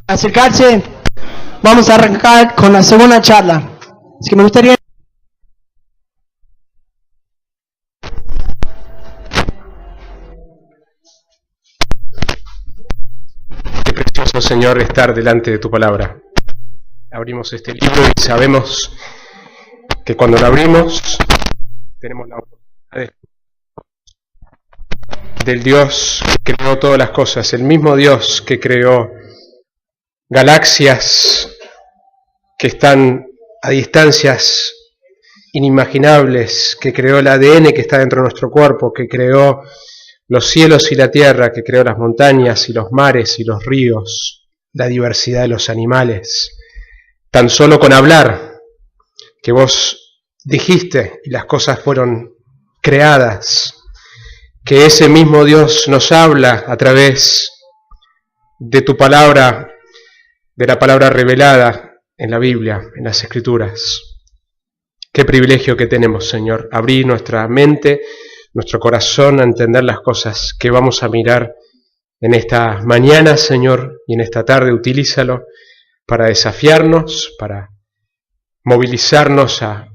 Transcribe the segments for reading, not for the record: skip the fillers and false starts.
acercarse, vamos a arrancar con la segunda charla. Así que me gustaría... Qué precioso, Señor, estar delante de tu palabra. Abrimos este libro y sabemos que cuando lo abrimos tenemos la oportunidad del Dios que creó todas las cosas, el mismo Dios que creó galaxias que están a distancias inimaginables, que creó el ADN que está dentro de nuestro cuerpo, que creó los cielos y la tierra, que creó las montañas y los mares y los ríos, la diversidad de los animales. Tan solo con hablar, que vos dijiste y las cosas fueron creadas, que ese mismo Dios nos habla a través de tu palabra, de la palabra revelada en la Biblia, en las Escrituras. Qué privilegio que tenemos, Señor, abrir nuestra mente, nuestro corazón a entender las cosas que vamos a mirar en esta mañana, Señor, y en esta tarde. Utilízalo para desafiarnos, para movilizarnos a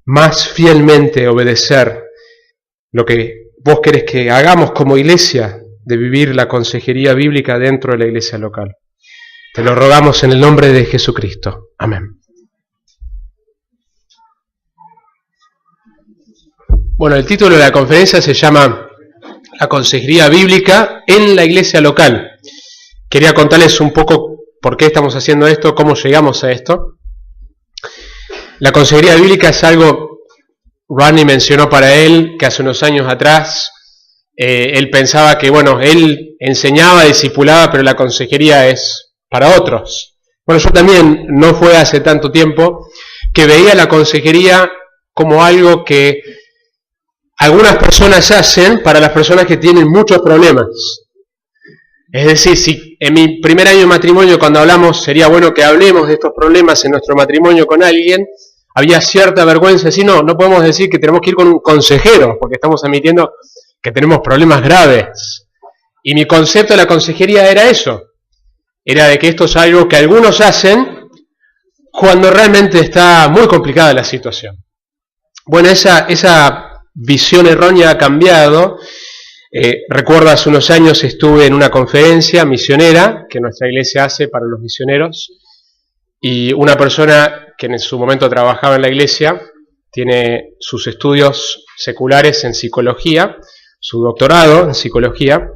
más fielmente obedecer lo que vos querés que hagamos como iglesia, de vivir la consejería bíblica dentro de la iglesia local. Te lo rogamos en el nombre de Jesucristo. Amén. Bueno, el título de la conferencia se llama La consejería bíblica en la iglesia local. Quería contarles un poco por qué estamos haciendo esto, cómo llegamos a esto. La consejería bíblica es algo, Ronnie mencionó para él, que hace unos años atrás, él pensaba que, bueno, él enseñaba, discipulaba, pero la consejería es para otros. Bueno, yo también, no fue hace tanto tiempo, que veía la consejería como algo que algunas personas hacen para las personas que tienen muchos problemas. Es decir, si en mi primer año de matrimonio, cuando hablamos, sería bueno que hablemos de estos problemas en nuestro matrimonio con alguien, había cierta vergüenza, decir, no podemos decir que tenemos que ir con un consejero, porque estamos admitiendo que tenemos problemas graves. Y mi concepto de la consejería era eso, era de que esto es algo que algunos hacen cuando realmente está muy complicada la situación. Bueno, esa visión errónea ha cambiado. Recuerdo hace unos años estuve en una conferencia misionera que nuestra iglesia hace para los misioneros, y una persona que en su momento trabajaba en la iglesia tiene sus estudios seculares en psicología, su doctorado en psicología,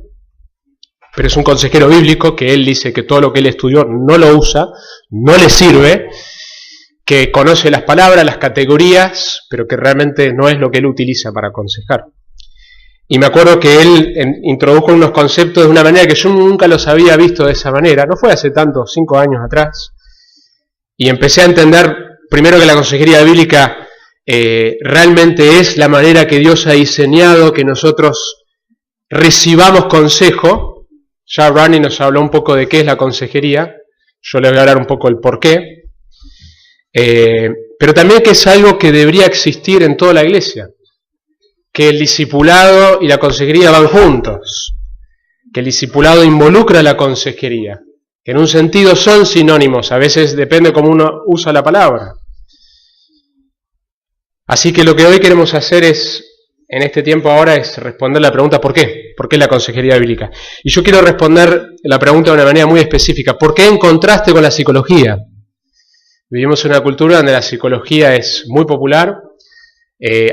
pero es un consejero bíblico que él dice que todo lo que él estudió no lo usa, no le sirve, que conoce las palabras, las categorías, pero que realmente no es lo que él utiliza para aconsejar. Y me acuerdo que él introdujo unos conceptos de una manera que yo nunca los había visto de esa manera, no fue hace tanto, 5 años atrás, y empecé a entender primero que la consejería bíblica realmente es la manera que Dios ha diseñado que nosotros recibamos consejo. Ya Ronnie nos habló un poco de qué es la consejería, yo le voy a hablar un poco del por qué, pero también que es algo que debería existir en toda la iglesia, que el discipulado y la consejería van juntos, que el discipulado involucra la consejería, que en un sentido son sinónimos, a veces depende cómo uno usa la palabra. Así que lo que hoy queremos hacer es, en este tiempo ahora, es responder la pregunta ¿por qué? ¿Por qué la consejería bíblica? Y yo quiero responder la pregunta de una manera muy específica. ¿Por qué en contraste con la psicología? Vivimos en una cultura donde la psicología es muy popular.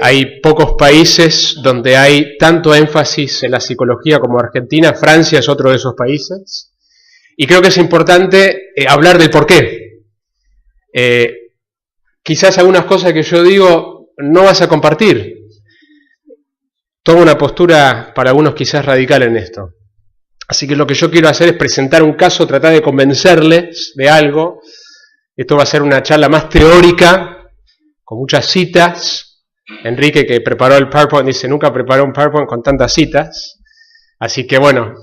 Hay pocos países donde hay tanto énfasis en la psicología como Argentina. Francia es otro de esos países. Y creo que es importante hablar del por qué. Quizás algunas cosas que yo digo no vas a compartir. Tomo una postura para algunos quizás radical en esto. Así que lo que yo quiero hacer es presentar un caso, tratar de convencerles de algo. Esto va a ser una charla más teórica, con muchas citas. Enrique, que preparó el PowerPoint, dice, nunca preparó un PowerPoint con tantas citas. Así que bueno,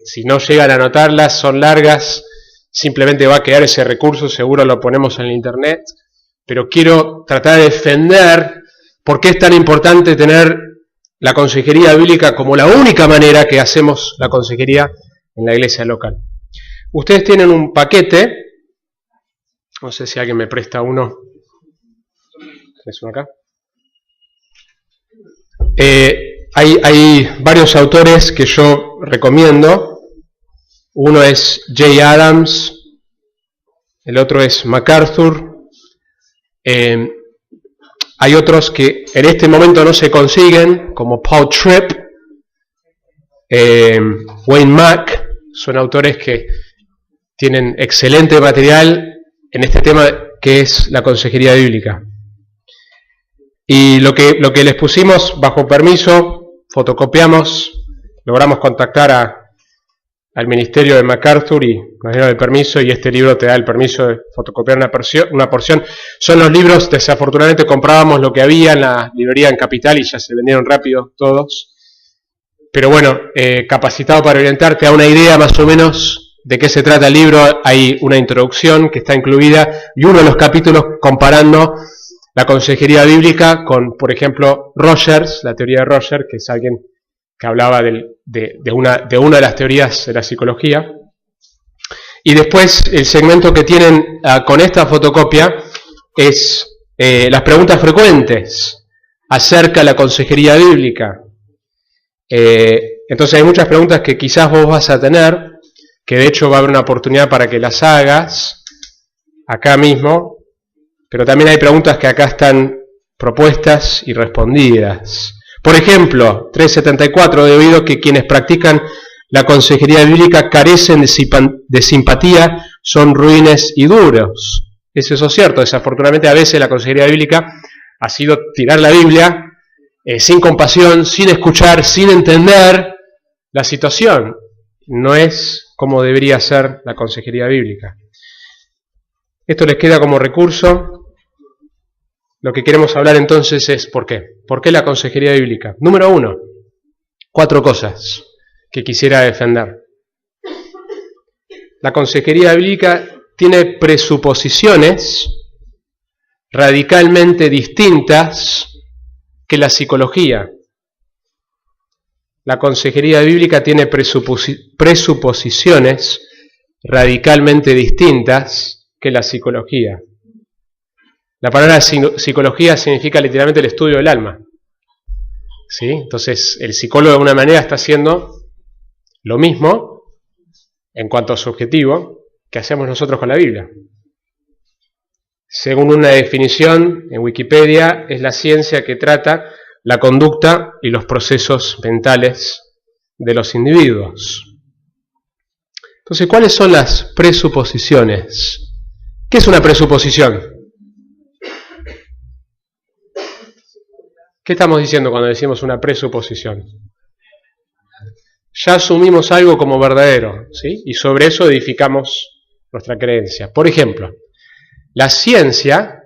si no llegan a anotarlas, son largas, simplemente va a quedar ese recurso, seguro lo ponemos en el internet. Pero quiero tratar de defender por qué es tan importante tener la consejería bíblica como la única manera que hacemos la consejería en la iglesia local. Ustedes tienen un paquete, no sé si alguien me presta uno. ¿Tienes uno acá? Hay varios autores que yo recomiendo. Uno es Jay Adams, el otro es MacArthur. Hay otros que en este momento no se consiguen, como Paul Tripp, Wayne Mack. Son autores que tienen excelente material en este tema que es la consejería bíblica. Y lo que les pusimos bajo permiso, fotocopiamos, logramos contactar al ministerio de MacArthur y nos dieron el permiso, y este libro te da el permiso de fotocopiar una porción. Son los libros, desafortunadamente comprábamos lo que había en la librería en Capital y ya se vendieron rápido todos. Pero bueno, capacitado para orientar, te da una idea más o menos de qué se trata el libro. Hay una introducción que está incluida y uno de los capítulos comparando la consejería bíblica con, por ejemplo, Rogers, la teoría de Rogers, que es alguien que hablaba de una de las teorías de la psicología. Y después el segmento que tienen con esta fotocopia es las preguntas frecuentes acerca de la consejería bíblica. Entonces hay muchas preguntas que quizás vos vas a tener, que de hecho va a haber una oportunidad para que las hagas acá mismo, pero también hay preguntas que acá están propuestas y respondidas. Por ejemplo, 374, he oído que quienes practican la consejería bíblica carecen de simpatía, son ruines y duros. ¿Es eso cierto? Desafortunadamente a veces la consejería bíblica ha sido tirar la Biblia sin compasión, sin escuchar, sin entender la situación. No es como debería ser la consejería bíblica. Esto les queda como recurso. Lo que queremos hablar entonces es ¿por qué? ¿Por qué la consejería bíblica? Número 1, 4 cosas que quisiera defender. La consejería bíblica tiene presuposiciones radicalmente distintas que la psicología. La consejería bíblica tiene presuposiciones radicalmente distintas que la psicología. La palabra psicología significa literalmente el estudio del alma. ¿Sí? Entonces, el psicólogo de alguna manera está haciendo lo mismo, en cuanto a su objetivo, que hacemos nosotros con la Biblia. Según una definición en Wikipedia, es la ciencia que trata la conducta y los procesos mentales de los individuos. Entonces, ¿cuáles son las presuposiciones? ¿Qué es una presuposición? ¿Qué estamos diciendo cuando decimos una presuposición? Ya asumimos algo como verdadero, ¿sí? Y sobre eso edificamos nuestra creencia. Por ejemplo, la ciencia,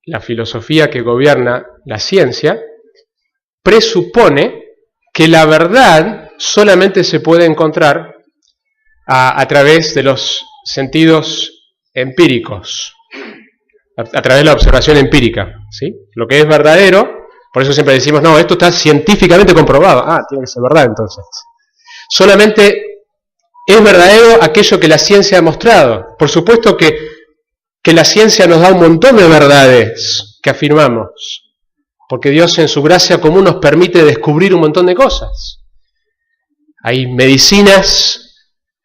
la filosofía que gobierna la ciencia, presupone que la verdad solamente se puede encontrar a través de los sentidos empíricos, a través de la observación empírica, ¿sí? Lo que es verdadero, por eso siempre decimos, no, esto está científicamente comprobado. Ah, tiene que ser verdad entonces. Solamente es verdadero aquello que la ciencia ha mostrado. Por supuesto que la ciencia nos da un montón de verdades que afirmamos, porque Dios en su gracia común nos permite descubrir un montón de cosas. Hay medicinas,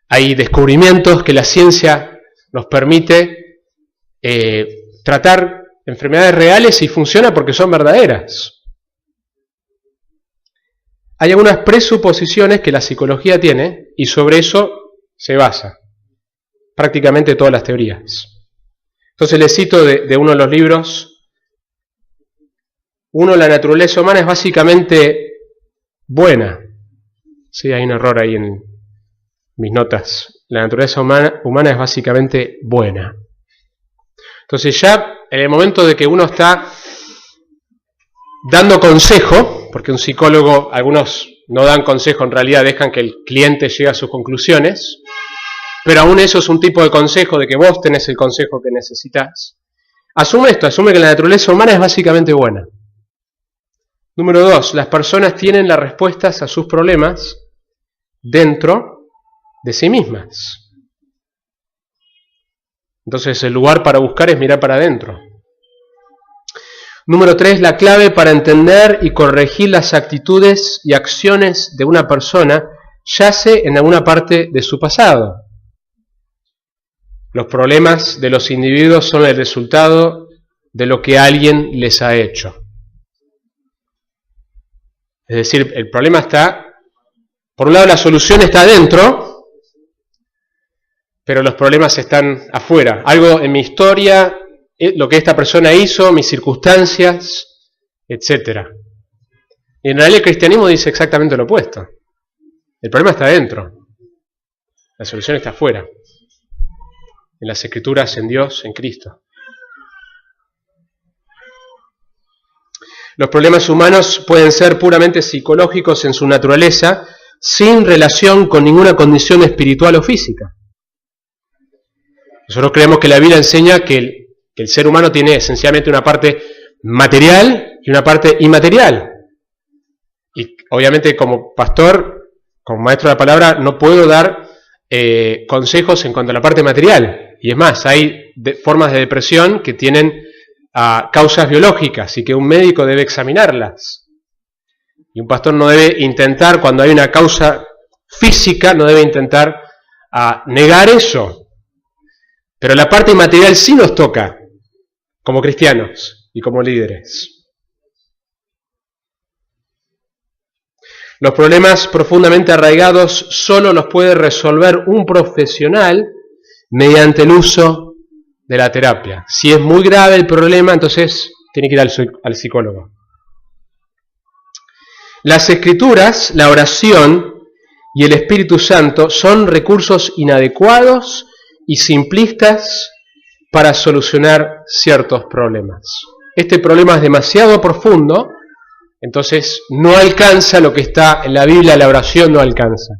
hay descubrimientos que la ciencia nos permite tratar enfermedades reales y funciona porque son verdaderas. Hay algunas presuposiciones que la psicología tiene y sobre eso se basa prácticamente todas las teorías. Entonces les cito de uno de los libros. Uno, la naturaleza humana es básicamente buena. Sí, hay un error ahí en mis notas. La naturaleza humana es básicamente buena. Entonces ya en el momento de que uno está dando consejo, porque un psicólogo, algunos no dan consejo, en realidad dejan que el cliente llegue a sus conclusiones, pero aún eso es un tipo de consejo, de que vos tenés el consejo que necesitas. Asume esto, asume que la naturaleza humana es básicamente buena. Número 2, las personas tienen las respuestas a sus problemas dentro de sí mismas. Entonces el lugar para buscar es mirar para adentro. Número 3, la clave para entender y corregir las actitudes y acciones de una persona yace en alguna parte de su pasado. Los problemas de los individuos son el resultado de lo que alguien les ha hecho. Es decir, el problema está, por un lado la solución está adentro, pero los problemas están afuera. Algo en mi historia, lo que esta persona hizo, mis circunstancias, etc. Y en realidad el cristianismo dice exactamente lo opuesto. El problema está adentro, la solución está afuera. En las Escrituras, en Dios, en Cristo. Los problemas humanos pueden ser puramente psicológicos en su naturaleza, sin relación con ninguna condición espiritual o física. Nosotros creemos que la Biblia enseña que el ser humano tiene esencialmente una parte material y una parte inmaterial. Y obviamente como pastor, como maestro de la palabra, no puedo dar consejos en cuanto a la parte material. Y es más, hay formas de depresión que tienen causas biológicas y que un médico debe examinarlas. Y un pastor no debe intentar, cuando hay una causa física, no debe intentar negar eso. Pero la parte inmaterial sí nos toca, como cristianos y como líderes. Los problemas profundamente arraigados solo los puede resolver un profesional mediante el uso de la terapia. Si es muy grave el problema, entonces tiene que ir al psicólogo. Las Escrituras, la oración y el Espíritu Santo son recursos inadecuados y simplistas para solucionar ciertos problemas. Este problema es demasiado profundo, entonces no alcanza lo que está en la Biblia, la oración no alcanza.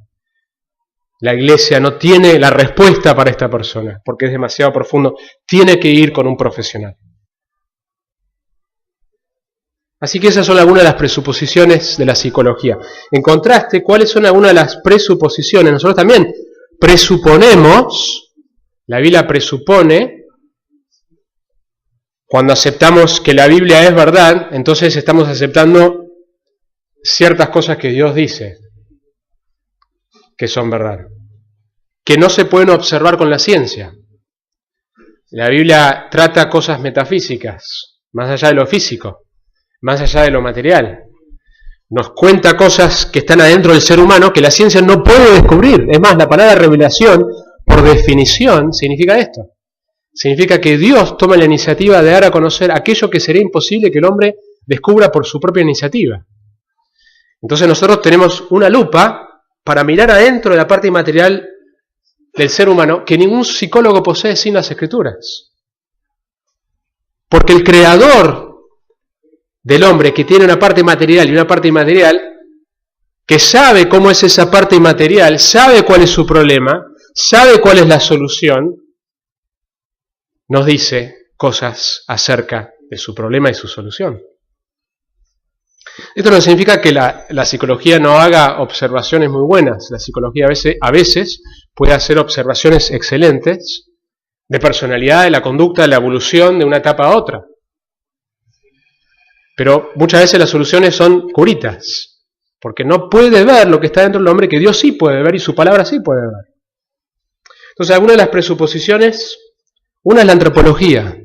La iglesia no tiene la respuesta para esta persona, porque es demasiado profundo, tiene que ir con un profesional. Así que esas son algunas de las presuposiciones de la psicología. En contraste, ¿cuáles son algunas de las presuposiciones? Nosotros también presuponemos, la Biblia presupone, cuando aceptamos que la Biblia es verdad, entonces estamos aceptando ciertas cosas que Dios dice que son verdad, que no se pueden observar con la ciencia. La Biblia trata cosas metafísicas, más allá de lo físico, más allá de lo material. Nos cuenta cosas que están adentro del ser humano que la ciencia no puede descubrir. Es más, la palabra revelación, por definición, significa esto. Significa que Dios toma la iniciativa de dar a conocer aquello que sería imposible que el hombre descubra por su propia iniciativa. Entonces nosotros tenemos una lupa para mirar adentro de la parte inmaterial del ser humano que ningún psicólogo posee sin las Escrituras. Porque el creador del hombre, que tiene una parte material y una parte inmaterial, que sabe cómo es esa parte inmaterial, sabe cuál es su problema, sabe cuál es la solución, nos dice cosas acerca de su problema y su solución. Esto no significa que la psicología no haga observaciones muy buenas. La psicología a veces puede hacer observaciones excelentes de personalidad, de la conducta, de la evolución de una etapa a otra. Pero muchas veces las soluciones son curitas, porque no puede ver lo que está dentro del hombre que Dios sí puede ver y su palabra sí puede ver. Entonces, algunas de las presuposiciones, una es la antropología.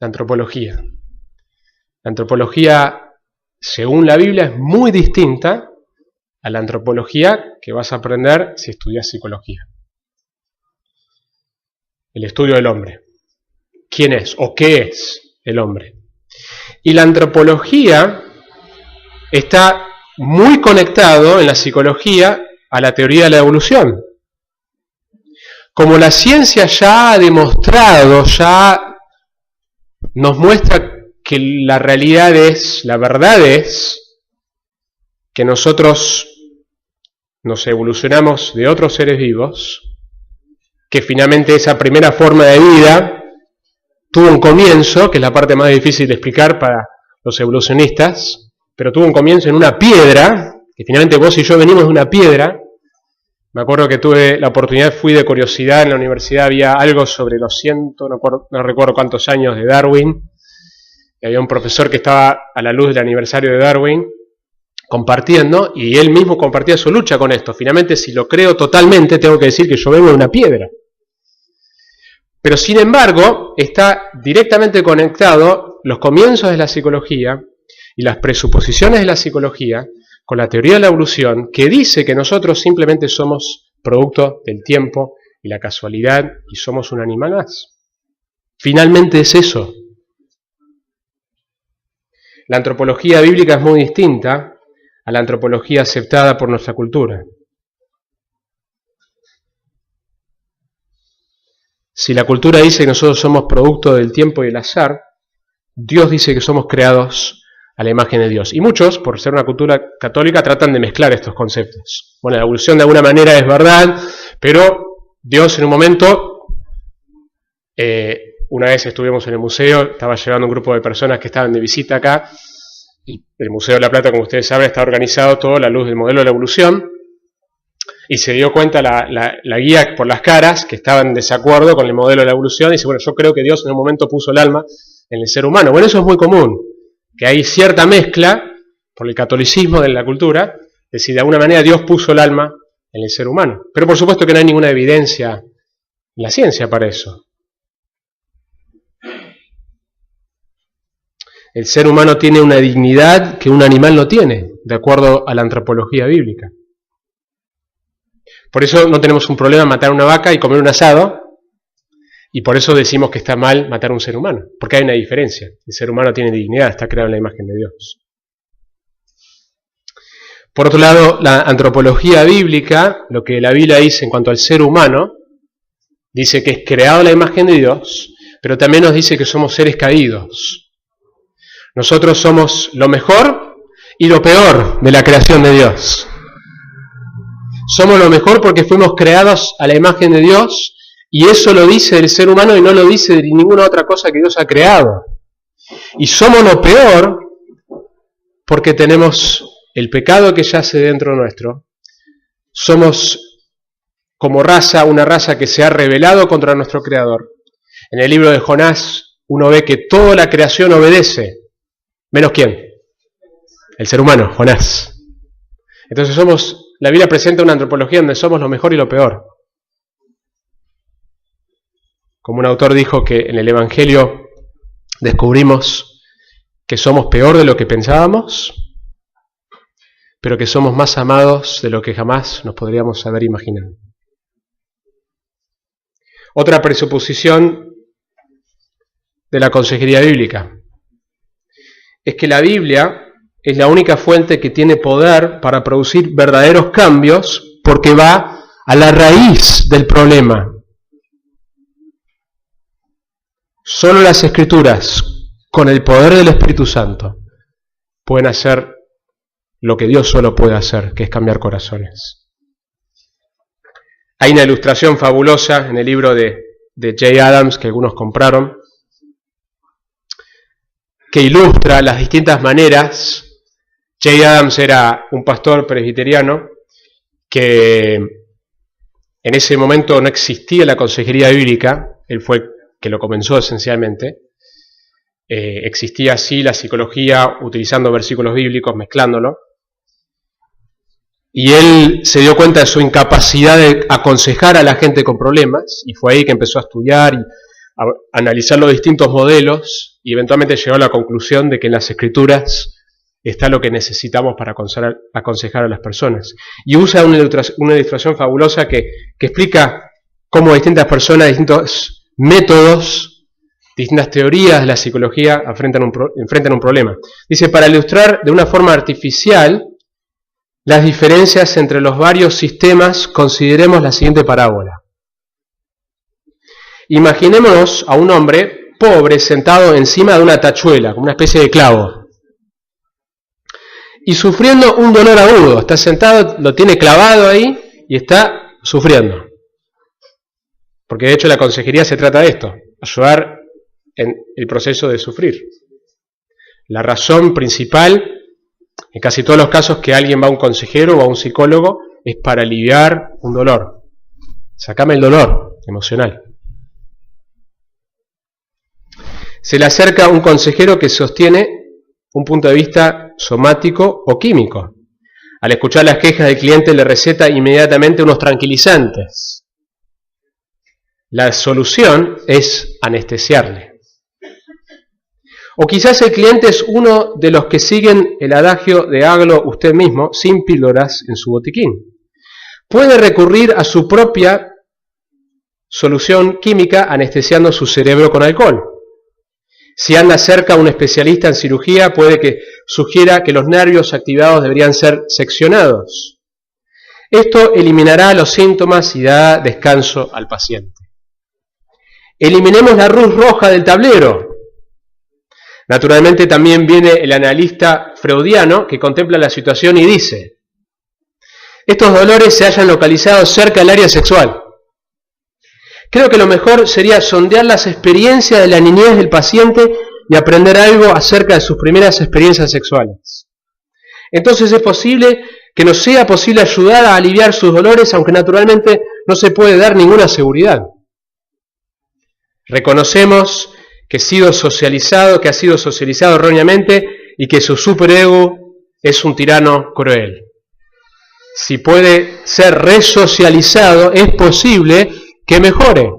La antropología, según la Biblia, es muy distinta a la antropología que vas a aprender si estudias psicología. El estudio del hombre. ¿Quién es o qué es el hombre? Y la antropología está muy conectado en la psicología a la teoría de la evolución. Como la ciencia ya ha demostrado, ya nos muestra que la realidad es, la verdad es, que nosotros nos evolucionamos de otros seres vivos, que finalmente esa primera forma de vida tuvo un comienzo, que es la parte más difícil de explicar para los evolucionistas, pero tuvo un comienzo en una piedra, que finalmente vos y yo venimos de una piedra, Me acuerdo que tuve la oportunidad, fui de curiosidad, en la universidad había algo sobre los no recuerdo cuántos años de Darwin, y había un profesor que estaba a la luz del aniversario de Darwin, compartiendo, y él mismo compartía su lucha con esto. Finalmente, si lo creo totalmente, tengo que decir que yo vengo de una piedra. Pero sin embargo, está directamente conectado los comienzos de la psicología y las presuposiciones de la psicología con la teoría de la evolución, que dice que nosotros simplemente somos producto del tiempo y la casualidad y somos un animal más. Finalmente es eso. La antropología bíblica es muy distinta a la antropología aceptada por nuestra cultura. Si la cultura dice que nosotros somos producto del tiempo y el azar, Dios dice que somos creados a la imagen de Dios. Y muchos, por ser una cultura católica, tratan de mezclar estos conceptos. Bueno, la evolución de alguna manera es verdad, pero Dios en un momento, una vez estuvimos en el museo, estaba llevando un grupo de personas que estaban de visita acá, y el Museo de la Plata, como ustedes saben, está organizado todo a la luz del modelo de la evolución, y se dio cuenta la guía por las caras que estaban en desacuerdo con el modelo de la evolución, y dice, bueno, yo creo que Dios en un momento puso el alma en el ser humano. Bueno, eso es muy común, que hay cierta mezcla por el catolicismo de la cultura, es decir, de alguna manera Dios puso el alma en el ser humano. Pero por supuesto que no hay ninguna evidencia en la ciencia para eso. El ser humano tiene una dignidad que un animal no tiene, de acuerdo a la antropología bíblica. Por eso no tenemos un problema en matar una vaca y comer un asado, y por eso decimos que está mal matar a un ser humano, porque hay una diferencia. El ser humano tiene dignidad, está creado en la imagen de Dios. Por otro lado, la antropología bíblica, lo que la Biblia dice en cuanto al ser humano, dice que es creado a la imagen de Dios, pero también nos dice que somos seres caídos. Nosotros somos lo mejor y lo peor de la creación de Dios. Somos lo mejor porque fuimos creados a la imagen de Dios, y eso lo dice el ser humano y no lo dice de ninguna otra cosa que Dios ha creado. Y somos lo peor porque tenemos el pecado que yace dentro nuestro. Somos como raza, una raza que se ha rebelado contra nuestro Creador. En el libro de Jonás uno ve que toda la creación obedece. ¿Menos quién? El ser humano, Jonás. Entonces la Biblia presenta una antropología donde somos lo mejor y lo peor. Como un autor dijo que en el Evangelio descubrimos que somos peor de lo que pensábamos, pero que somos más amados de lo que jamás nos podríamos haber imaginado. Otra presuposición de la consejería bíblica es que la Biblia es la única fuente que tiene poder para producir verdaderos cambios, porque va a la raíz del problema. Solo las Escrituras, con el poder del Espíritu Santo, pueden hacer lo que Dios solo puede hacer, que es cambiar corazones. Hay una ilustración fabulosa en el libro de Jay Adams, que algunos compraron, que ilustra las distintas maneras. Jay Adams era un pastor presbiteriano que en ese momento no existía la consejería bíblica, él fue que lo comenzó esencialmente. Existía así la psicología utilizando versículos bíblicos, mezclándolo. Y él se dio cuenta de su incapacidad de aconsejar a la gente con problemas, y fue ahí que empezó a estudiar y a analizar los distintos modelos, y eventualmente llegó a la conclusión de que en las Escrituras está lo que necesitamos para aconsejar a las personas. Y usa una ilustración fabulosa que explica cómo distintas personas, distintos métodos, distintas teorías de la psicología enfrentan un problema. Dice, para ilustrar de una forma artificial las diferencias entre los varios sistemas, consideremos la siguiente parábola. Imaginémonos a un hombre pobre sentado encima de una tachuela, como una especie de clavo, y sufriendo un dolor agudo. Está sentado, lo tiene clavado ahí y está sufriendo. Porque de hecho la consejería se trata de esto, ayudar en el proceso de sufrir. La razón principal, en casi todos los casos que alguien va a un consejero o a un psicólogo, es para aliviar un dolor. Sácame el dolor emocional. Se le acerca un consejero que sostiene un punto de vista somático o químico. Al escuchar las quejas del cliente le receta inmediatamente unos tranquilizantes. La solución es anestesiarle. O quizás el cliente es uno de los que siguen el adagio de hágalo usted mismo, sin píldoras en su botiquín. Puede recurrir a su propia solución química anestesiando su cerebro con alcohol. Si anda cerca a un especialista en cirugía, puede que sugiera que los nervios activados deberían ser seccionados. Esto eliminará los síntomas y dará descanso al paciente. Eliminemos la luz roja del tablero. Naturalmente también viene el analista freudiano que contempla la situación y dice: estos dolores se hallan localizados cerca del área sexual. Creo que lo mejor sería sondear las experiencias de la niñez del paciente y aprender algo acerca de sus primeras experiencias sexuales. Entonces es posible que nos sea posible ayudar a aliviar sus dolores, aunque naturalmente no se puede dar ninguna seguridad. Reconocemos que ha sido socializado erróneamente y que su superego es un tirano cruel. Si puede ser resocializado, es posible que mejore.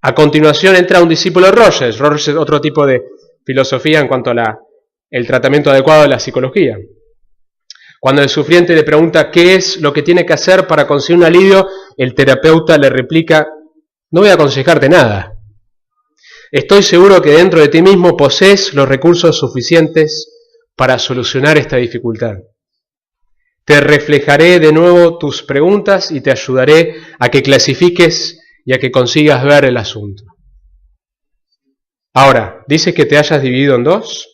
A continuación entra un discípulo de Rogers. Rogers es otro tipo de filosofía en cuanto a el tratamiento adecuado de la psicología. Cuando el sufriente le pregunta qué es lo que tiene que hacer para conseguir un alivio, el terapeuta le replica: no voy a aconsejarte nada. Estoy seguro que dentro de ti mismo posees los recursos suficientes para solucionar esta dificultad. Te reflejaré de nuevo tus preguntas y te ayudaré a que clasifiques y a que consigas ver el asunto. Ahora, ¿dices que te hayas dividido en dos?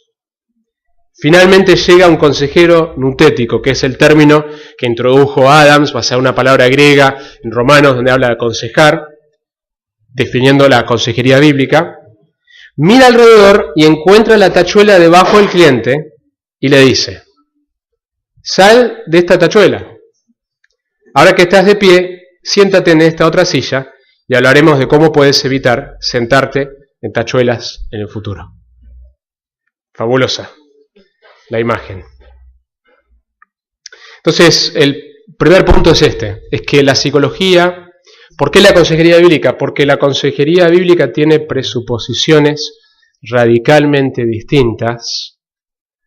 Finalmente llega un consejero nutético, que es el término que introdujo Adams, basado en una palabra griega en Romanos, donde habla de aconsejar, definiendo la consejería bíblica. Mira alrededor y encuentra la tachuela debajo del cliente y le dice: sal de esta tachuela. Ahora que estás de pie, siéntate en esta otra silla y hablaremos de cómo puedes evitar sentarte en tachuelas en el futuro. Fabulosa la imagen. Entonces, el primer punto es es que la psicología, ¿por qué la consejería bíblica? Porque la consejería bíblica tiene presuposiciones radicalmente distintas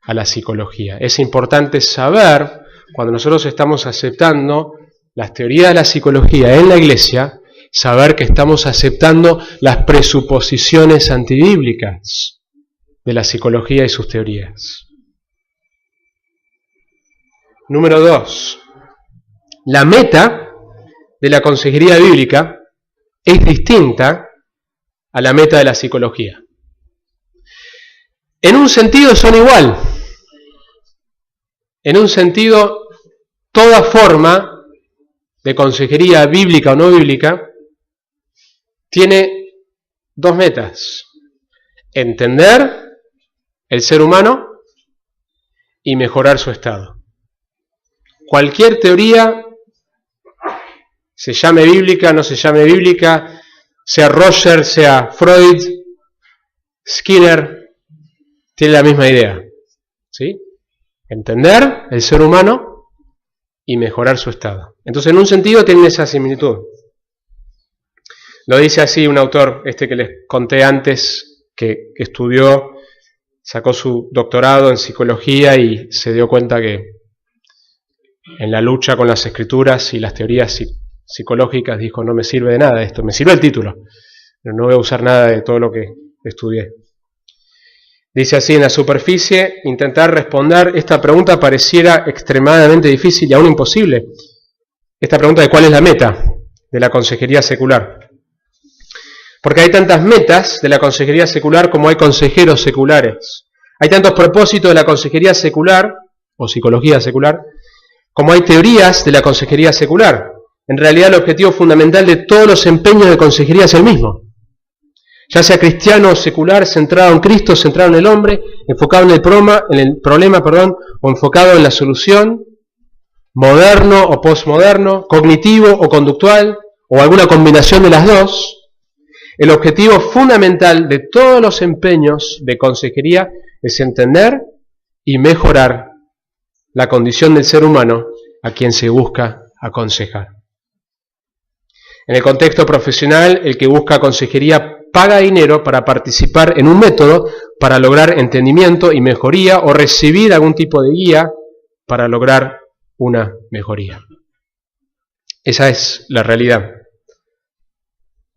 a la psicología. Es importante saber, cuando nosotros estamos aceptando las teorías de la psicología en la iglesia, saber que estamos aceptando las presuposiciones antibíblicas de la psicología y sus teorías. Número 2. La meta de la consejería bíblica es distinta a la meta de la psicología. En un sentido son igual. En un sentido, toda forma de consejería bíblica o no bíblica tiene dos metas: entender el ser humano y mejorar su estado. Cualquier teoría, se llame bíblica, no se llame bíblica, sea Rogers, sea Freud, Skinner, tiene la misma idea, ¿sí? Entender el ser humano y mejorar su estado. Entonces, en un sentido, tienen esa similitud. Lo dice así un autor, que les conté antes, que estudió, sacó su doctorado en psicología y se dio cuenta que en la lucha con las escrituras y las teorías psicológicas dijo: no me sirve de nada esto, me sirve el título, pero no voy a usar nada de todo lo que estudié. Dice así: en la superficie, intentar responder esta pregunta pareciera extremadamente difícil y aún imposible. Esta pregunta de cuál es la meta de la consejería secular. Porque hay tantas metas de la consejería secular como hay consejeros seculares. Hay tantos propósitos de la consejería secular, o psicología secular, como hay teorías de la consejería secular. En realidad el objetivo fundamental de todos los empeños de consejería es el mismo. Ya sea cristiano o secular, centrado en Cristo, centrado en el hombre, enfocado en el problema, o enfocado en la solución, moderno o postmoderno, cognitivo o conductual, o alguna combinación de las dos, el objetivo fundamental de todos los empeños de consejería es entender y mejorar la condición del ser humano a quien se busca aconsejar. En el contexto profesional, el que busca consejería paga dinero para participar en un método para lograr entendimiento y mejoría o recibir algún tipo de guía para lograr una mejoría. Esa es la realidad.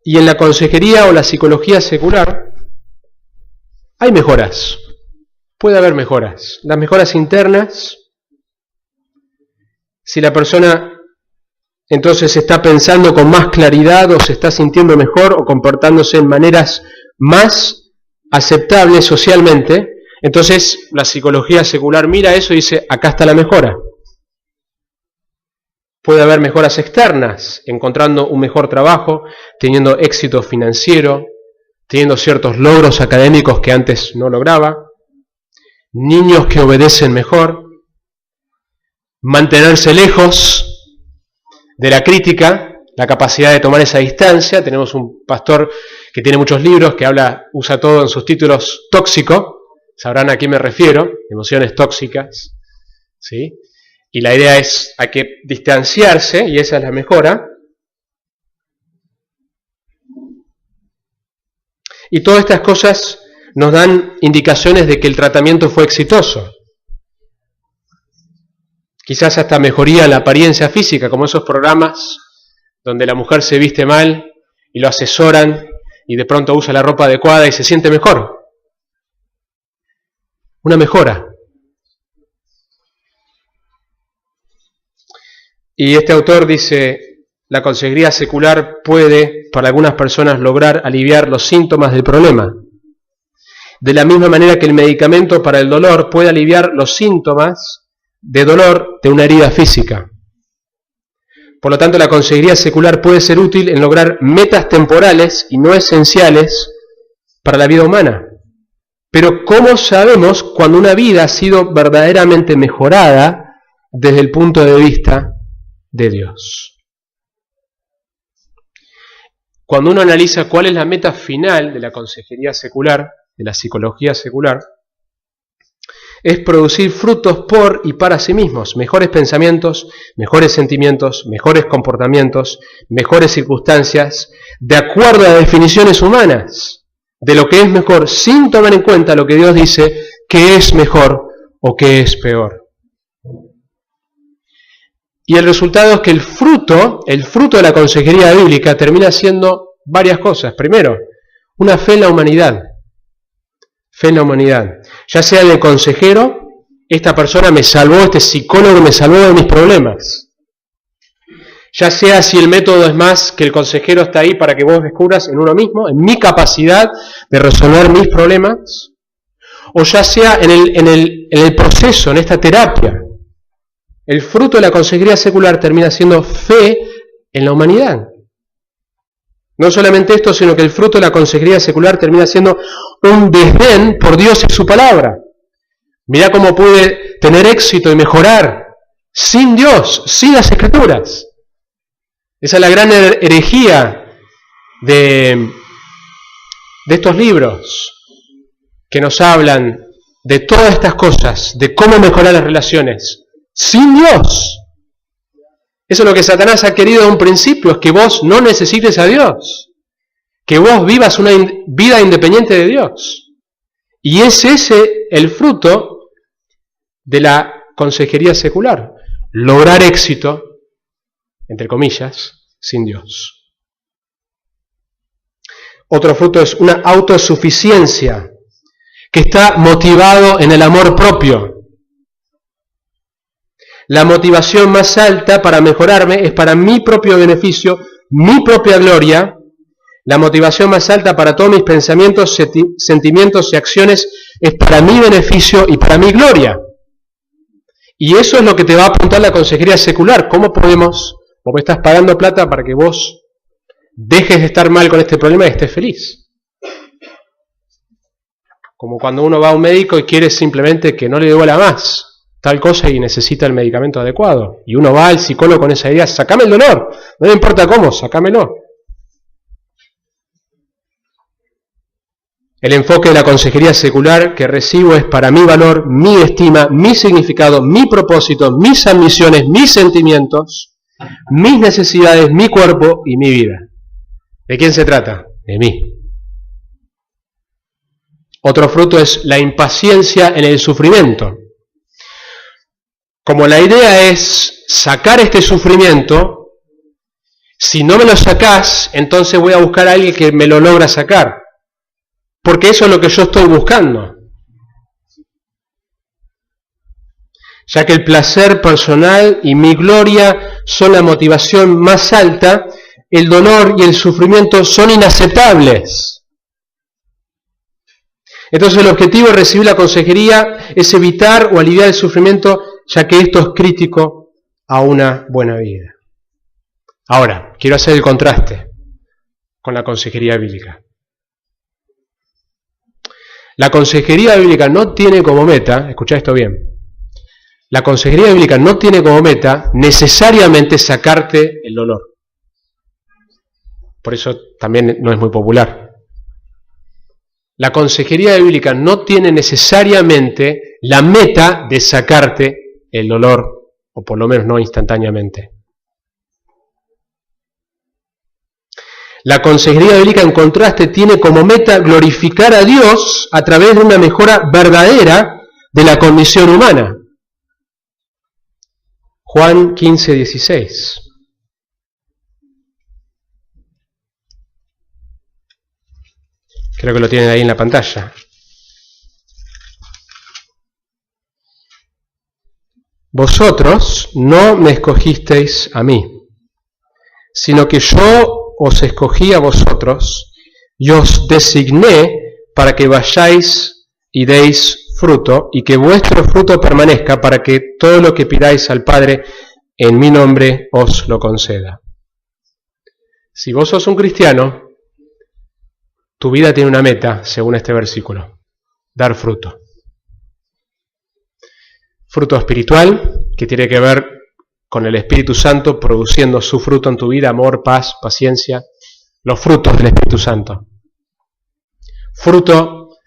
Y en la consejería o la psicología secular hay mejoras. Puede haber mejoras. Las mejoras internas, si la persona entonces está pensando con más claridad o se está sintiendo mejor o comportándose en maneras más aceptables socialmente, entonces la psicología secular mira eso y dice, acá está la mejora. Puede haber mejoras externas, encontrando un mejor trabajo, teniendo éxito financiero, teniendo ciertos logros académicos que antes no lograba, niños que obedecen mejor, mantenerse lejos de la crítica, la capacidad de tomar esa distancia. Tenemos un pastor que tiene muchos libros, que usa todo en sus títulos tóxico, sabrán a qué me refiero, emociones tóxicas, ¿sí? Y la idea es, hay que distanciarse, y esa es la mejora. Y todas estas cosas nos dan indicaciones de que el tratamiento fue exitoso. Quizás hasta mejoría en la apariencia física, como esos programas donde la mujer se viste mal y lo asesoran y de pronto usa la ropa adecuada y se siente mejor. Una mejora. Y este autor dice, la consejería secular puede, para algunas personas, lograr aliviar los síntomas del problema. De la misma manera que el medicamento para el dolor puede aliviar los síntomas de dolor de una herida física. Por lo tanto, la consejería secular puede ser útil en lograr metas temporales y no esenciales para la vida humana. Pero ¿cómo sabemos cuando una vida ha sido verdaderamente mejorada desde el punto de vista de Dios? Cuando uno analiza cuál es la meta final de la consejería secular, de la psicología secular, es producir frutos por y para sí mismos, mejores pensamientos, mejores sentimientos, mejores comportamientos, mejores circunstancias, de acuerdo a las definiciones humanas de lo que es mejor, sin tomar en cuenta lo que Dios dice que es mejor o que es peor. Y el resultado es que el fruto de la consejería bíblica termina siendo varias cosas. Primero, una fe en la humanidad. Fe en la humanidad. Ya sea el consejero, esta persona me salvó, este psicólogo me salvó de mis problemas. Ya sea si el método es más que el consejero está ahí para que vos descubras en uno mismo, en mi capacidad de resolver mis problemas, o ya sea en el proceso, en esta terapia. El fruto de la consejería secular termina siendo fe en la humanidad. No solamente esto, sino que el fruto de la consejería secular termina siendo un desdén por Dios y su palabra. Mirá cómo pude tener éxito y mejorar sin Dios, sin las Escrituras. Esa es la gran herejía de estos libros que nos hablan de todas estas cosas, de cómo mejorar las relaciones sin Dios. Eso es lo que Satanás ha querido de un principio, es que vos no necesites a Dios, que vos vivas una vida independiente de Dios. Y es ese el fruto de la consejería secular, lograr éxito, entre comillas, sin Dios. Otro fruto es una autosuficiencia que está motivado en el amor propio. La motivación más alta para mejorarme es para mi propio beneficio, mi propia gloria. La motivación más alta para todos mis pensamientos, sentimientos y acciones es para mi beneficio y para mi gloria. Y eso es lo que te va a apuntar la consejería secular. ¿Cómo podemos? Vos me estás pagando plata para que vos dejes de estar mal con este problema y estés feliz. Como cuando uno va a un médico y quiere simplemente que no le duela más. tal cosa y necesita el medicamento adecuado. Y uno va al psicólogo con esa idea, sacame el dolor, no me importa cómo, sacámelo. El enfoque de la consejería secular que recibo es para mi valor, mi estima, mi significado, mi propósito, mis ambiciones, mis sentimientos, mis necesidades, mi cuerpo y mi vida. ¿De quién se trata? De mí. Otro fruto es la impaciencia en el sufrimiento. Como la idea es sacar este sufrimiento, si no me lo sacás, entonces voy a buscar a alguien que me lo logra sacar. Porque eso es lo que yo estoy buscando. Ya que el placer personal y mi gloria son la motivación más alta, el dolor y el sufrimiento son inaceptables. Entonces el objetivo de recibir la consejería es evitar o aliviar el sufrimiento, ya que esto es crítico a una buena vida. Ahora, quiero hacer el contraste con la consejería bíblica. La consejería bíblica no tiene como meta, escuchá esto bien, la consejería bíblica no tiene como meta necesariamente sacarte el dolor. Por eso también no es muy popular. La consejería bíblica no tiene necesariamente la meta de sacarte el dolor, o por lo menos no instantáneamente. La consejería bíblica, en contraste, tiene como meta glorificar a Dios a través de una mejora verdadera de la condición humana. Juan 15:16. Creo que lo tienen ahí en la pantalla. Vosotros no me escogisteis a mí, sino que yo os escogí a vosotros y os designé para que vayáis y deis fruto, y que vuestro fruto permanezca, para que todo lo que pidáis al Padre en mi nombre os lo conceda. Si vos sos un cristiano, tu vida tiene una meta, según este versículo: dar fruto. Fruto espiritual, que tiene que ver con el Espíritu Santo produciendo su fruto en tu vida: amor, paz, paciencia, los frutos del Espíritu Santo. Fruto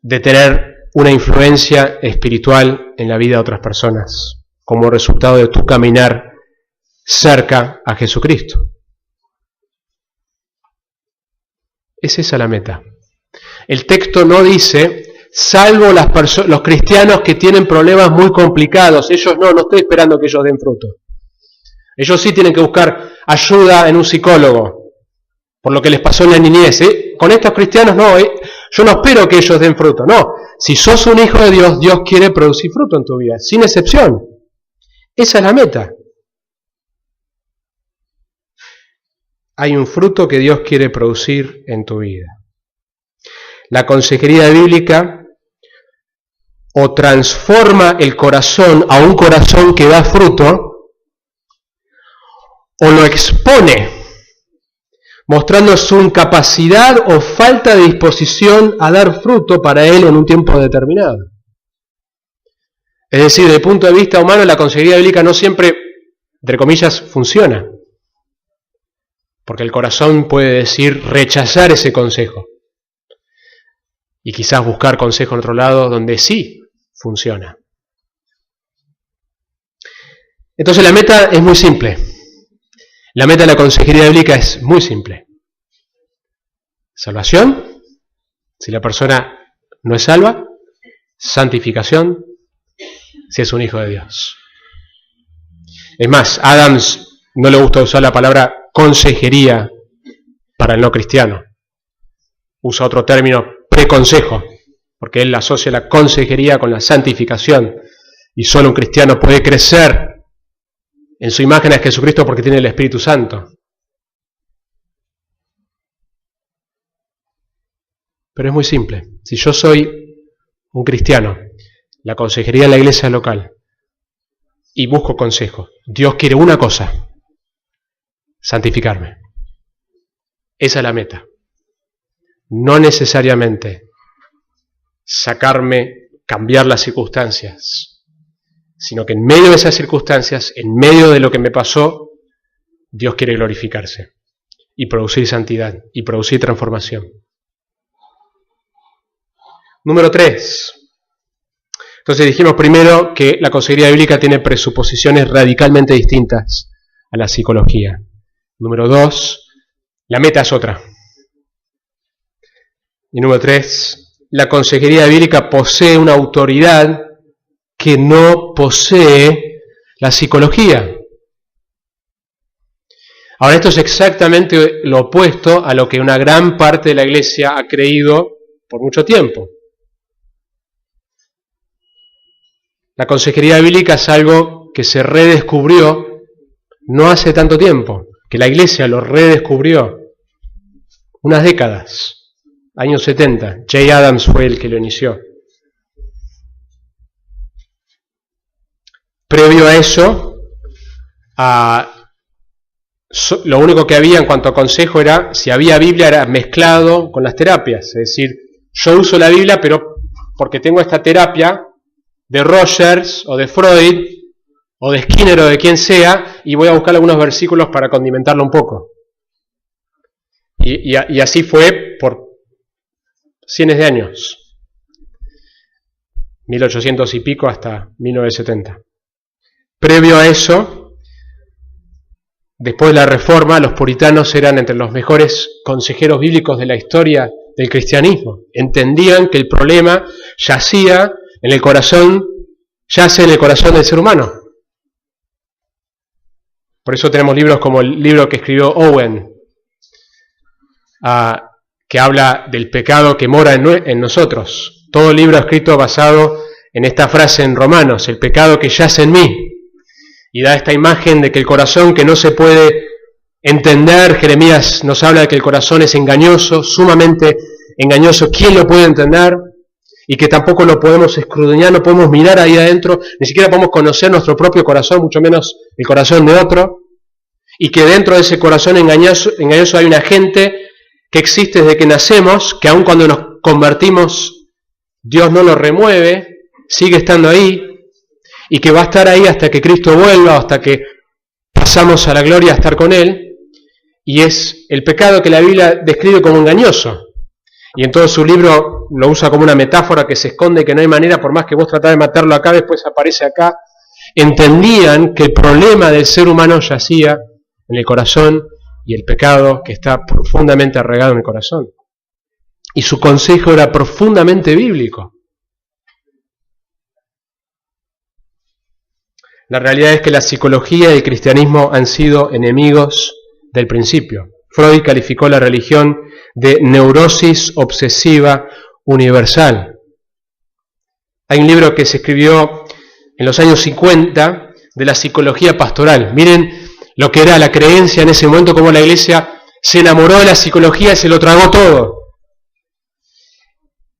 de tener una influencia espiritual en la vida de otras personas, como resultado de tu caminar cerca a Jesucristo. Es esa la meta. El texto no dice, salvo los cristianos que tienen problemas muy complicados, ellos no estoy esperando que ellos den fruto. Ellos sí tienen que buscar ayuda en un psicólogo, por lo que les pasó en la niñez. Con estos cristianos no, yo no espero que ellos den fruto. No, si sos un hijo de Dios, Dios quiere producir fruto en tu vida, sin excepción. Esa es la meta. Hay un fruto que Dios quiere producir en tu vida. La consejería bíblica o transforma el corazón a un corazón que da fruto, o lo expone, mostrando su incapacidad o falta de disposición a dar fruto para él en un tiempo determinado. Es decir, desde el punto de vista humano, la consejería bíblica no siempre, entre comillas, funciona. Porque el corazón puede decir rechazar ese consejo. Y quizás buscar consejo en otro lado donde sí funciona. Entonces la meta es muy simple. La meta de la consejería bíblica es muy simple. Salvación, si la persona no es salva. Santificación, si es un hijo de Dios. Es más, a Adams no le gusta usar la palabra consejería para el no cristiano. Usa otro término, preconsejo, porque él asocia la consejería con la santificación, y solo un cristiano puede crecer en su imagen a Jesucristo porque tiene el Espíritu Santo. Pero es muy simple. Si yo soy un cristiano, la consejería de la iglesia local, y busco consejo, Dios quiere una cosa: santificarme. Esa es la meta. No necesariamente sacarme, cambiar las circunstancias. sino que en medio de esas circunstancias, en medio de lo que me pasó, Dios quiere glorificarse y producir santidad y producir transformación. Número 3. Entonces dijimos primero que la consejería bíblica tiene presuposiciones radicalmente distintas a la psicología. Número 2, la meta es otra. Y número 3, la consejería bíblica posee una autoridad que no posee la psicología. Ahora, esto es exactamente lo opuesto a lo que una gran parte de la Iglesia ha creído por mucho tiempo. La consejería bíblica es algo que se redescubrió no hace tanto tiempo, que la Iglesia lo redescubrió, unas décadas, años 70. Jay Adams fue el que lo inició. Previo a eso, lo único que había en cuanto a consejo era, si había Biblia, era mezclado con las terapias. Es decir, yo uso la Biblia, pero porque tengo esta terapia de Rogers o de Freud o de Skinner o de quien sea, y voy a buscar algunos versículos para condimentarlo un poco. Y así fue por cientos de años, 1800 y pico hasta 1970. Previo a eso, después de la Reforma, los puritanos eran entre los mejores consejeros bíblicos de la historia del cristianismo. Entendían que el problema yace en el corazón del ser humano. Por eso tenemos libros como el libro que escribió Owen, que habla del pecado que mora en nosotros. Todo libro escrito basado en esta frase en Romanos, el pecado que yace en mí. Y da esta imagen de que el corazón que no se puede entender, Jeremías nos habla de que el corazón es engañoso, sumamente engañoso. ¿Quién lo puede entender? Y que tampoco lo podemos escudriñar, no podemos mirar ahí adentro, ni siquiera podemos conocer nuestro propio corazón, mucho menos el corazón de otro. Y que dentro de ese corazón engañoso hay una gente que existe desde que nacemos, que aun cuando nos convertimos, Dios no lo remueve, sigue estando ahí, y que va a estar ahí hasta que Cristo vuelva, hasta que pasamos a la gloria a estar con Él, y es el pecado que la Biblia describe como engañoso. Y en todo su libro lo usa como una metáfora que se esconde, que no hay manera, por más que vos tratás de matarlo acá, después aparece acá. Entendían que el problema del ser humano yacía en el corazón y el pecado que está profundamente arraigado en el corazón. Y su consejo era profundamente bíblico. La realidad es que la psicología y el cristianismo han sido enemigos del principio. Freud calificó la religión de neurosis obsesiva universal. Hay un libro que se escribió en los años 50 de la psicología pastoral. Miren lo que era la creencia en ese momento, cómo la Iglesia se enamoró de la psicología y se lo tragó todo.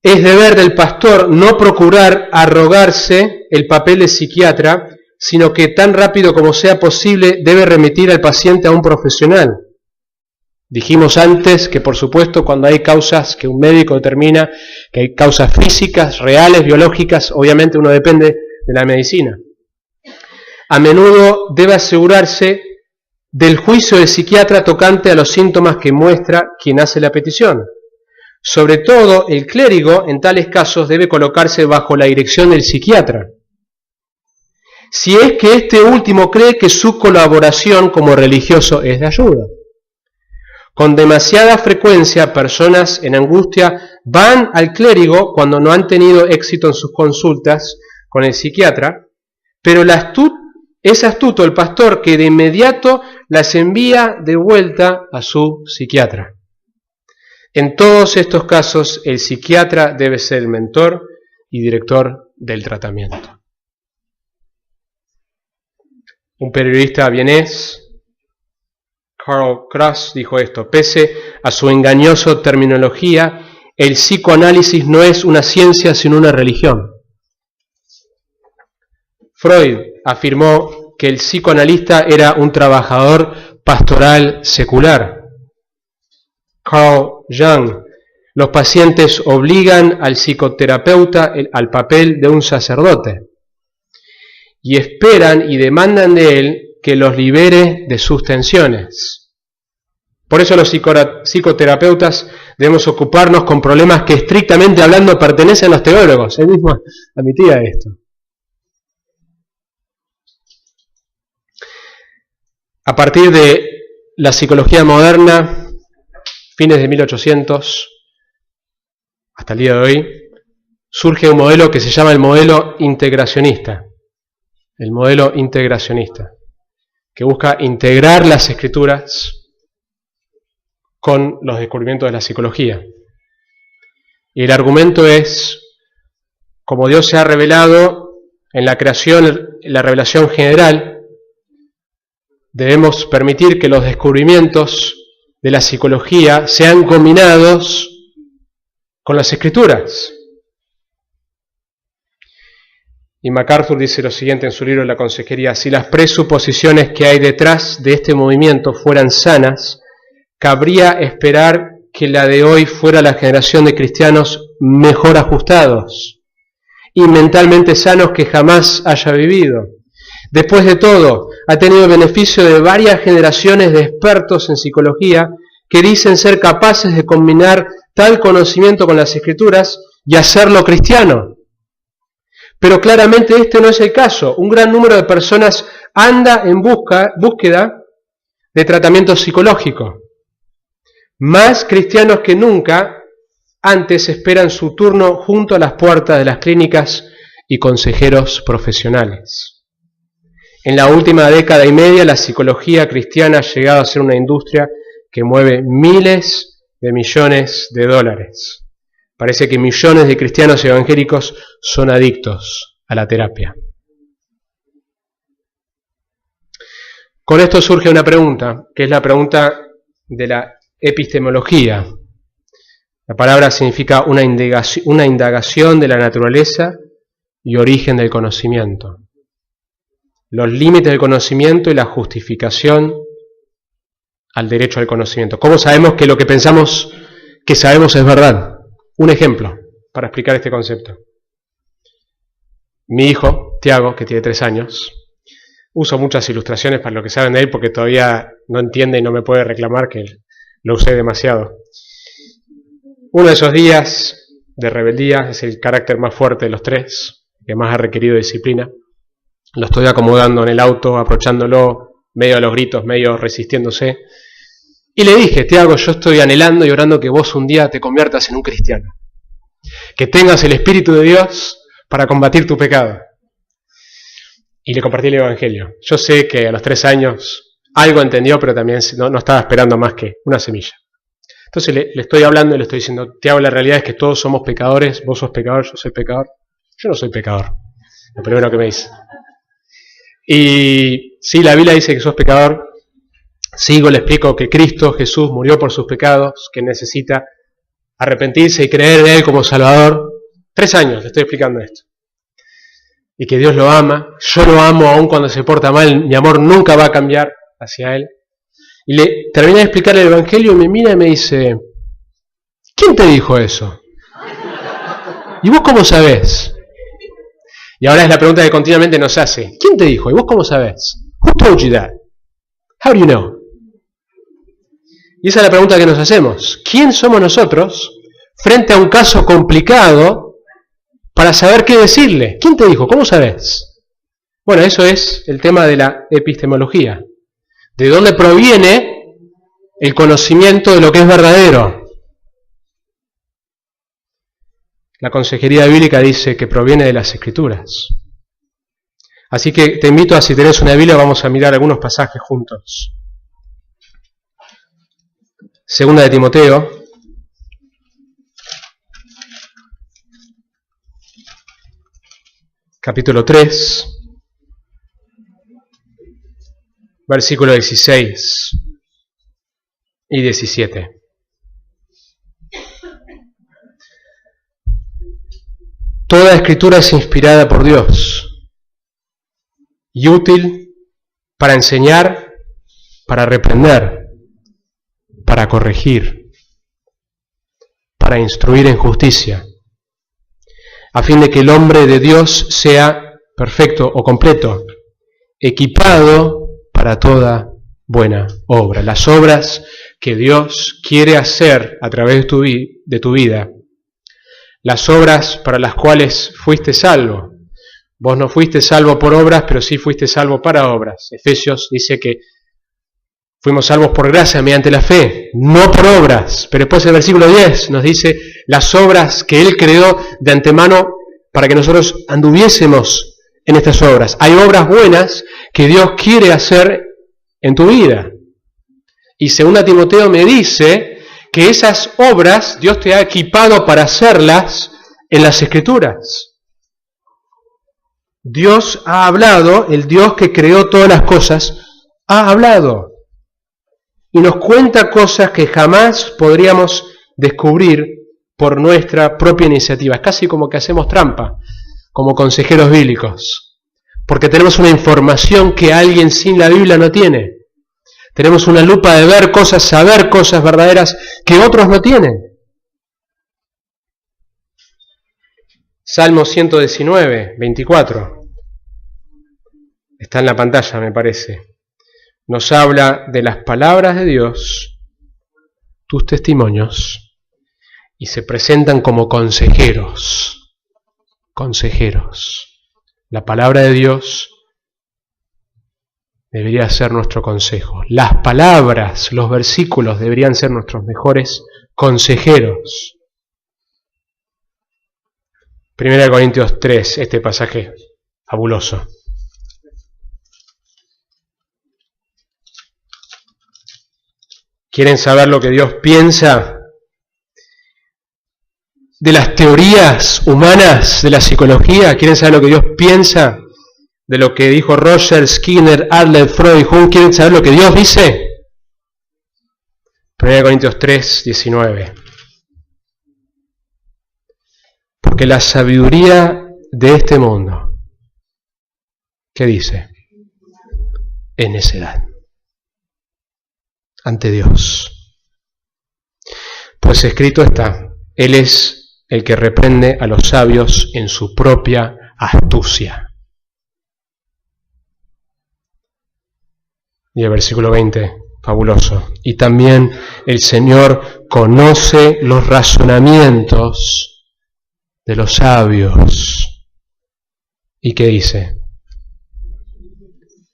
Es deber del pastor no procurar arrogarse el papel de psiquiatra, sino que tan rápido como sea posible debe remitir al paciente a un profesional. Dijimos antes que, por supuesto, cuando hay causas que un médico determina, que hay causas físicas, reales, biológicas, obviamente uno depende de la medicina. A menudo debe asegurarse del juicio del psiquiatra tocante a los síntomas que muestra quien hace la petición. Sobre todo, el clérigo, en tales casos, debe colocarse bajo la dirección del psiquiatra, si es que este último cree que su colaboración como religioso es de ayuda. Con demasiada frecuencia, personas en angustia van al clérigo cuando no han tenido éxito en sus consultas con el psiquiatra, pero es astuto el pastor que de inmediato las envía de vuelta a su psiquiatra. En todos estos casos, el psiquiatra debe ser el mentor y director del tratamiento. Un periodista vienés, Karl Kraus, dijo esto: pese a su engañosa terminología, el psicoanálisis no es una ciencia sino una religión. Freud afirmó que el psicoanalista era un trabajador pastoral secular. Carl Jung: los pacientes obligan al psicoterapeuta al papel de un sacerdote. y esperan y demandan de Él que los libere de sus tensiones. Por eso los psicoterapeutas debemos ocuparnos con problemas que estrictamente hablando pertenecen a los teólogos. Él mismo admitía esto. A partir de la psicología moderna, fines de 1800, hasta el día de hoy, surge un modelo que se llama el modelo integracionista. El modelo integracionista, que busca integrar las escrituras con los descubrimientos de la psicología. Y el argumento es, como Dios se ha revelado en la creación, en la revelación general, debemos permitir que los descubrimientos de la psicología sean combinados con las escrituras. Y MacArthur dice lo siguiente en su libro La Consejería: si las presuposiciones que hay detrás de este movimiento fueran sanas, cabría esperar que la de hoy fuera la generación de cristianos mejor ajustados y mentalmente sanos que jamás haya vivido. Después de todo, ha tenido beneficio de varias generaciones de expertos en psicología que dicen ser capaces de combinar tal conocimiento con las escrituras y hacerlo cristiano. Pero claramente este no es el caso. Un gran número de personas anda en búsqueda de tratamiento psicológico. Más cristianos que nunca antes esperan su turno junto a las puertas de las clínicas y consejeros profesionales. En la última década y media, la psicología cristiana ha llegado a ser una industria que mueve miles de millones de dólares. Parece que millones de cristianos evangélicos son adictos a la terapia. Con esto surge una pregunta, que es la pregunta de la epistemología. La palabra significa una indagación de la naturaleza y origen del conocimiento. Los límites del conocimiento y la justificación al derecho al conocimiento. ¿Cómo sabemos que lo que pensamos que sabemos es verdad? Un ejemplo para explicar este concepto. Mi hijo, Tiago, que tiene 3 años, uso muchas ilustraciones para lo que saben de él porque todavía no entiende y no me puede reclamar que lo usé demasiado. Uno de esos días de rebeldía, es el carácter más fuerte de los 3, que más ha requerido disciplina. Lo estoy acomodando en el auto, aprovechándolo, medio de los gritos, medio resistiéndose. Y le dije: Tiago, yo estoy anhelando y orando que vos un día te conviertas en un cristiano. Que tengas el Espíritu de Dios para combatir tu pecado. Y le compartí el Evangelio. Yo sé que a los 3 años algo entendió, pero también no estaba esperando más que una semilla. Entonces le estoy hablando y le estoy diciendo: Tiago, la realidad es que todos somos pecadores, vos sos pecador, yo soy pecador. Yo no soy pecador. Lo primero que me dice. Y sí, la Biblia dice que sos pecador. Sigo, le explico que Cristo Jesús murió por sus pecados, que necesita arrepentirse y creer en Él como Salvador. 3 años le estoy explicando esto. Y que Dios lo ama. Yo lo amo aun cuando se porta mal. Mi amor nunca va a cambiar hacia Él. Y le terminé de explicarle el Evangelio y me mira y me dice: ¿quién te dijo eso? ¿Y vos cómo sabés? Y ahora es la pregunta que continuamente nos hace: ¿quién te dijo? ¿Y vos cómo sabés? Who told you that? How do you know? Y esa es la pregunta que nos hacemos. ¿Quién somos nosotros frente a un caso complicado para saber qué decirle? ¿Quién te dijo? ¿Cómo sabés? Bueno, eso es el tema de la epistemología. ¿De dónde proviene el conocimiento de lo que es verdadero? La consejería bíblica dice que proviene de las Escrituras. Así que te invito a, si tenés una Biblia, vamos a mirar algunos pasajes juntos. Segunda de Timoteo, capítulo 3, versículos 16 y 17. Toda escritura es inspirada por Dios y útil para enseñar, para reprender, para corregir, para instruir en justicia, a fin de que el hombre de Dios sea perfecto o completo, equipado para toda buena obra. Las obras que Dios quiere hacer a través de tu vida, las obras para las cuales fuiste salvo. Vos no fuiste salvo por obras, pero sí fuiste salvo para obras. Efesios dice que fuimos salvos por gracia mediante la fe, no por obras. Pero después el versículo 10 nos dice las obras que Él creó de antemano para que nosotros anduviésemos en estas obras. Hay obras buenas que Dios quiere hacer en tu vida. Y 2 Timoteo me dice que esas obras Dios te ha equipado para hacerlas en las Escrituras. Dios ha hablado, el Dios que creó todas las cosas, ha hablado. Y nos cuenta cosas que jamás podríamos descubrir por nuestra propia iniciativa. Es casi como que hacemos trampa, como consejeros bíblicos. Porque tenemos una información que alguien sin la Biblia no tiene. Tenemos una lupa de ver cosas, saber cosas verdaderas que otros no tienen. Salmo 119, 24. Está en la pantalla, me parece. Nos habla de las palabras de Dios, tus testimonios, y se presentan como consejeros. Consejeros. La palabra de Dios debería ser nuestro consejo. Las palabras, los versículos deberían ser nuestros mejores consejeros. 1 Corintios 3, este pasaje fabuloso. ¿Quieren saber lo que Dios piensa de las teorías humanas, de la psicología? ¿Quieren saber lo que Dios piensa de lo que dijo Roger, Skinner, Adler, Freud, Jung? ¿Quieren saber lo que Dios dice? 1 Corintios 3, 19. Porque la sabiduría de este mundo, ¿qué dice? Es necedad ante Dios. Pues escrito está, Él es el que reprende a los sabios en su propia astucia. Y el versículo 20, fabuloso. Y también el Señor conoce los razonamientos de los sabios. ¿Y qué dice?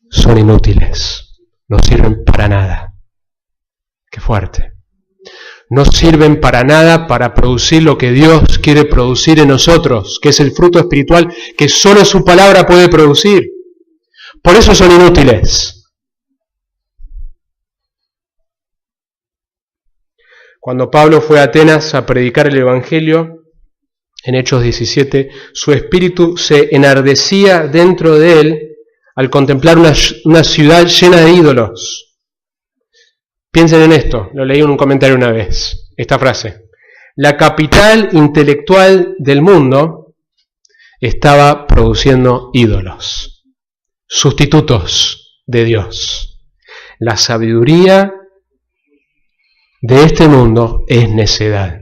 Son inútiles, no sirven para nada. Qué fuerte. No sirven para nada para producir lo que Dios quiere producir en nosotros, que es el fruto espiritual que solo su palabra puede producir. Por eso son inútiles. Cuando Pablo fue a Atenas a predicar el Evangelio, en Hechos 17, su espíritu se enardecía dentro de él al contemplar una ciudad llena de ídolos. Piensen en esto, lo leí en un comentario una vez, esta frase. La capital intelectual del mundo estaba produciendo ídolos, sustitutos de Dios. La sabiduría de este mundo es necedad.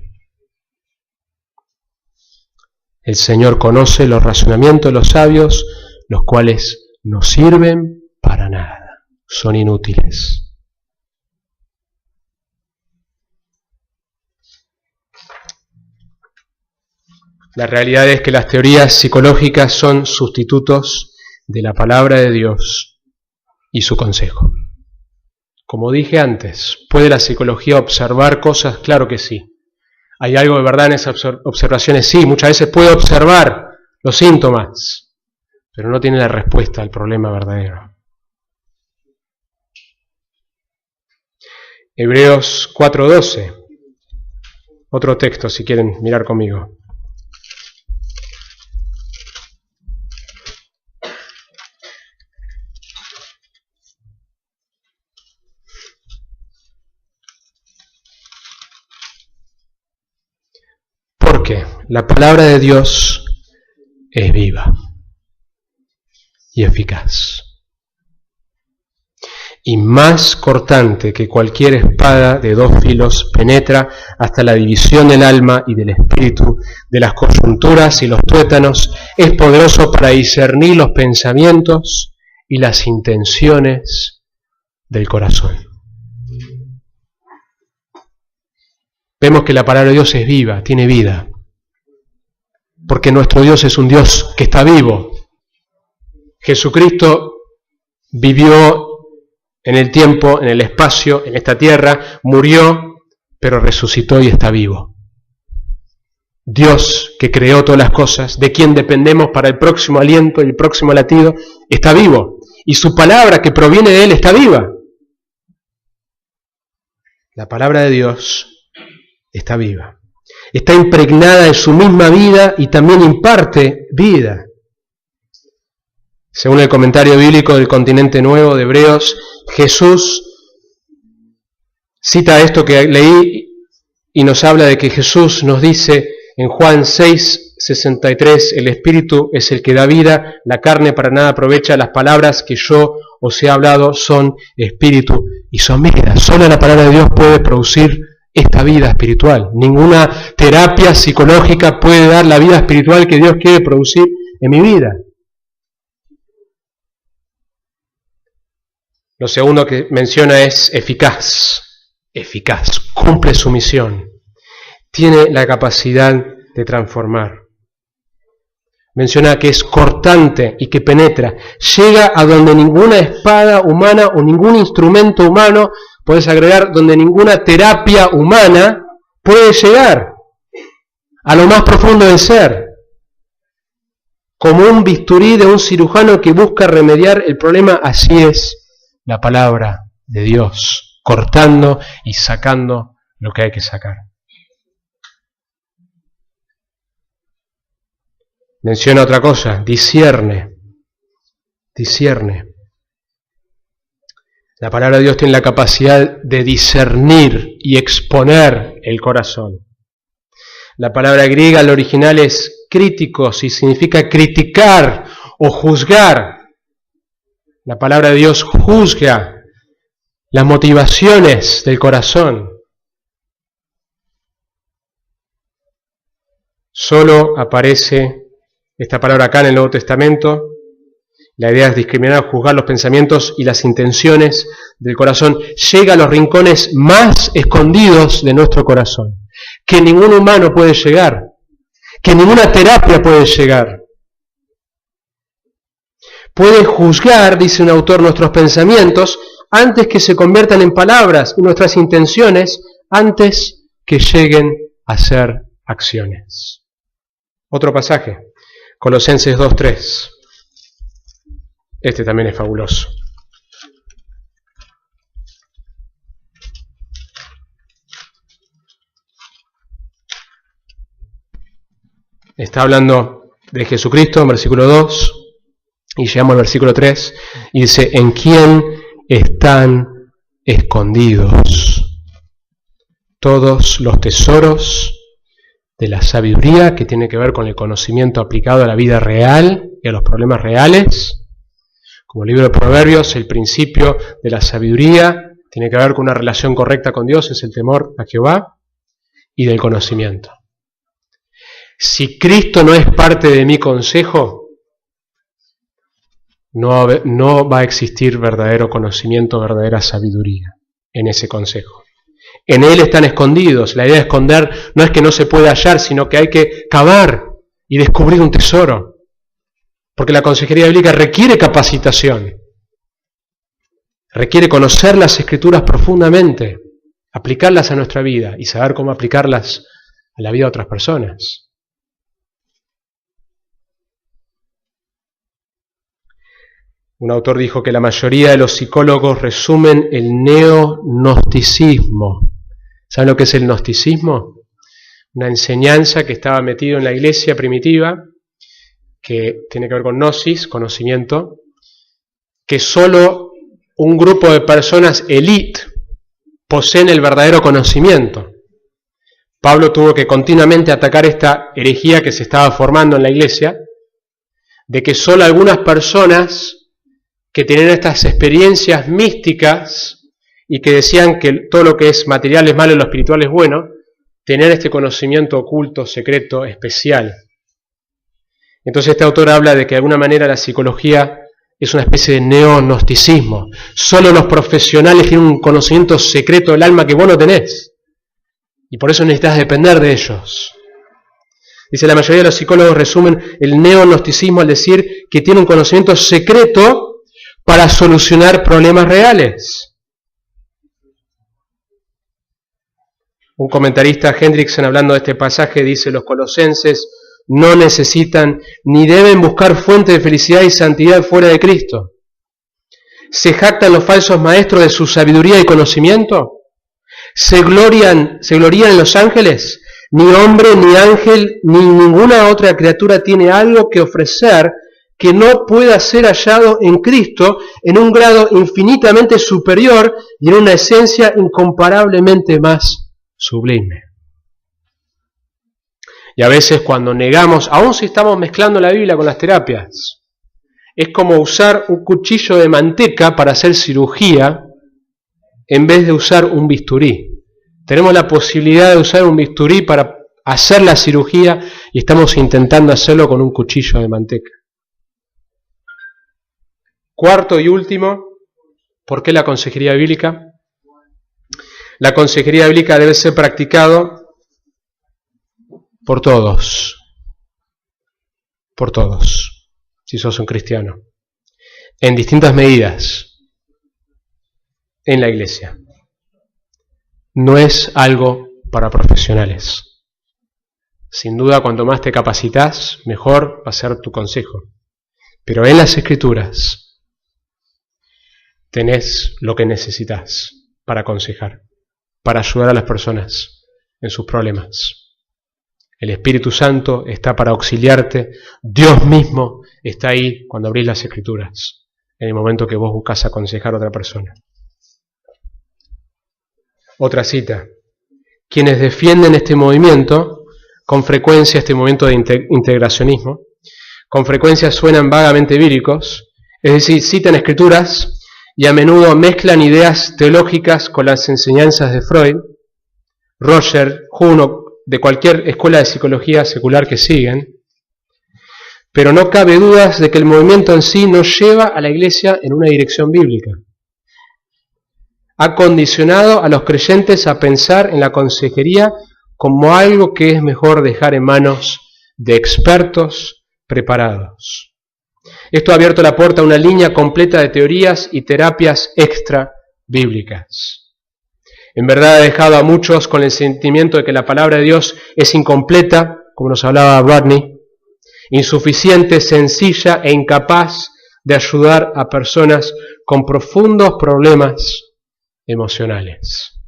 El Señor conoce los razonamientos de los sabios, los cuales no sirven para nada, son inútiles. La realidad es que las teorías psicológicas son sustitutos de la palabra de Dios y su consejo. Como dije antes, ¿puede la psicología observar cosas? Claro que sí. ¿Hay algo de verdad en esas observaciones? Sí, muchas veces puede observar los síntomas, pero no tiene la respuesta al problema verdadero. Hebreos 4:12. Otro texto, si quieren mirar conmigo. Porque la palabra de Dios es viva y eficaz y más cortante que cualquier espada de 2 filos, penetra hasta la división del alma y del espíritu, de las coyunturas y los tuétanos, es poderoso para discernir los pensamientos y las intenciones del corazón. Vemos que la palabra de Dios es viva, tiene vida, porque nuestro Dios es un Dios que está vivo. Jesucristo vivió en el tiempo, en el espacio, en esta tierra, murió, pero resucitó y está vivo. Dios, que creó todas las cosas, de quien dependemos para el próximo aliento y el próximo latido, está vivo. Y su palabra, que proviene de Él, está viva. La palabra de Dios está viva. Está impregnada de su misma vida y también imparte vida. Según el comentario bíblico del Continente Nuevo de Hebreos, Jesús cita esto que leí y nos habla de que Jesús nos dice en Juan 6:63, el Espíritu es el que da vida, la carne para nada aprovecha, las palabras que yo os he hablado son espíritu y son vida. Solo la palabra de Dios puede producir esta vida espiritual. Ninguna terapia psicológica puede dar la vida espiritual que Dios quiere producir en mi vida. Lo segundo que menciona es eficaz. Eficaz, cumple su misión. Tiene la capacidad de transformar. Menciona que es cortante y que penetra. Llega a donde ninguna espada humana o ningún instrumento humano, puedes agregar, donde ninguna terapia humana puede llegar. A lo más profundo del ser. Como un bisturí de un cirujano que busca remediar el problema, así es la palabra de Dios, cortando y sacando lo que hay que sacar. Menciona otra cosa, discierne. La palabra de Dios tiene la capacidad de discernir y exponer el corazón. La palabra griega, al original, es críticos y significa criticar o juzgar. La palabra de Dios juzga las motivaciones del corazón. Solo aparece esta palabra acá en el Nuevo Testamento. La idea es discriminar, juzgar los pensamientos y las intenciones del corazón. Llega a los rincones más escondidos de nuestro corazón, que ningún humano puede llegar, que ninguna terapia puede llegar. Puede juzgar, dice un autor, nuestros pensamientos antes que se conviertan en palabras y nuestras intenciones antes que lleguen a ser acciones. Otro pasaje, Colosenses 2:3. Este también es fabuloso. Está hablando de Jesucristo en versículo 2. Y llegamos al versículo 3, y dice, ¿en quién están escondidos todos los tesoros de la sabiduría, que tiene que ver con el conocimiento aplicado a la vida real y a los problemas reales? Como el libro de Proverbios, el principio de la sabiduría tiene que ver con una relación correcta con Dios, es el temor a Jehová, y del conocimiento. Si Cristo no es parte de mi consejo, no va a existir verdadero conocimiento, verdadera sabiduría en ese consejo. En Él están escondidos. La idea de esconder no es que no se pueda hallar, sino que hay que cavar y descubrir un tesoro. Porque la consejería bíblica requiere capacitación. Requiere conocer las Escrituras profundamente, aplicarlas a nuestra vida y saber cómo aplicarlas a la vida de otras personas. Un autor dijo que la mayoría de los psicólogos resumen el neognosticismo. ¿Saben lo que es el gnosticismo? Una enseñanza que estaba metido en la iglesia primitiva, que tiene que ver con gnosis, conocimiento, que solo un grupo de personas élite poseen el verdadero conocimiento. Pablo tuvo que continuamente atacar esta herejía que se estaba formando en la iglesia, de que solo algunas personas que tenían estas experiencias místicas y que decían que todo lo que es material es malo y lo espiritual es bueno, tenían este conocimiento oculto, secreto, especial. Entonces este autor habla de que de alguna manera la psicología es una especie de neognosticismo. Solo los profesionales tienen un conocimiento secreto del alma que vos no tenés. Y por eso necesitas depender de ellos. Dice, la mayoría de los psicólogos resumen el neognosticismo al decir que tiene un conocimiento secreto para solucionar problemas reales. Un comentarista, Hendrickson, hablando de este pasaje, dice, los colosenses no necesitan ni deben buscar fuente de felicidad y santidad fuera de Cristo. ¿Se jactan los falsos maestros de su sabiduría y conocimiento? ¿Se glorían en los ángeles? Ni hombre, ni ángel, ni ninguna otra criatura tiene algo que ofrecer que no pueda ser hallado en Cristo en un grado infinitamente superior y en una esencia incomparablemente más sublime. Y a veces cuando negamos, aun si estamos mezclando la Biblia con las terapias, es como usar un cuchillo de manteca para hacer cirugía en vez de usar un bisturí. Tenemos la posibilidad de usar un bisturí para hacer la cirugía y estamos intentando hacerlo con un cuchillo de manteca. Cuarto y último, ¿por qué la consejería bíblica? La consejería bíblica debe ser practicado por todos, si sos un cristiano, en distintas medidas en la iglesia. No es algo para profesionales. Sin duda, cuanto más te capacitas, mejor va a ser tu consejo. Pero en las Escrituras tenés lo que necesitas para aconsejar, para ayudar a las personas en sus problemas. El Espíritu Santo está para auxiliarte. Dios mismo está ahí cuando abrís las Escrituras, en el momento que vos buscas aconsejar a otra persona. Otra cita. Quienes defienden este movimiento, con frecuencia este movimiento de integracionismo, con frecuencia suenan vagamente bíblicos, es decir, citan Escrituras y a menudo mezclan ideas teológicas con las enseñanzas de Freud, Roger, Juno, de cualquier escuela de psicología secular que siguen, pero no cabe dudas de que el movimiento en sí no lleva a la iglesia en una dirección bíblica. Ha condicionado a los creyentes a pensar en la consejería como algo que es mejor dejar en manos de expertos preparados. Esto ha abierto la puerta a una línea completa de teorías y terapias extra bíblicas. En verdad ha dejado a muchos con el sentimiento de que la palabra de Dios es incompleta, como nos hablaba Rodney, insuficiente, sencilla e incapaz de ayudar a personas con profundos problemas emocionales.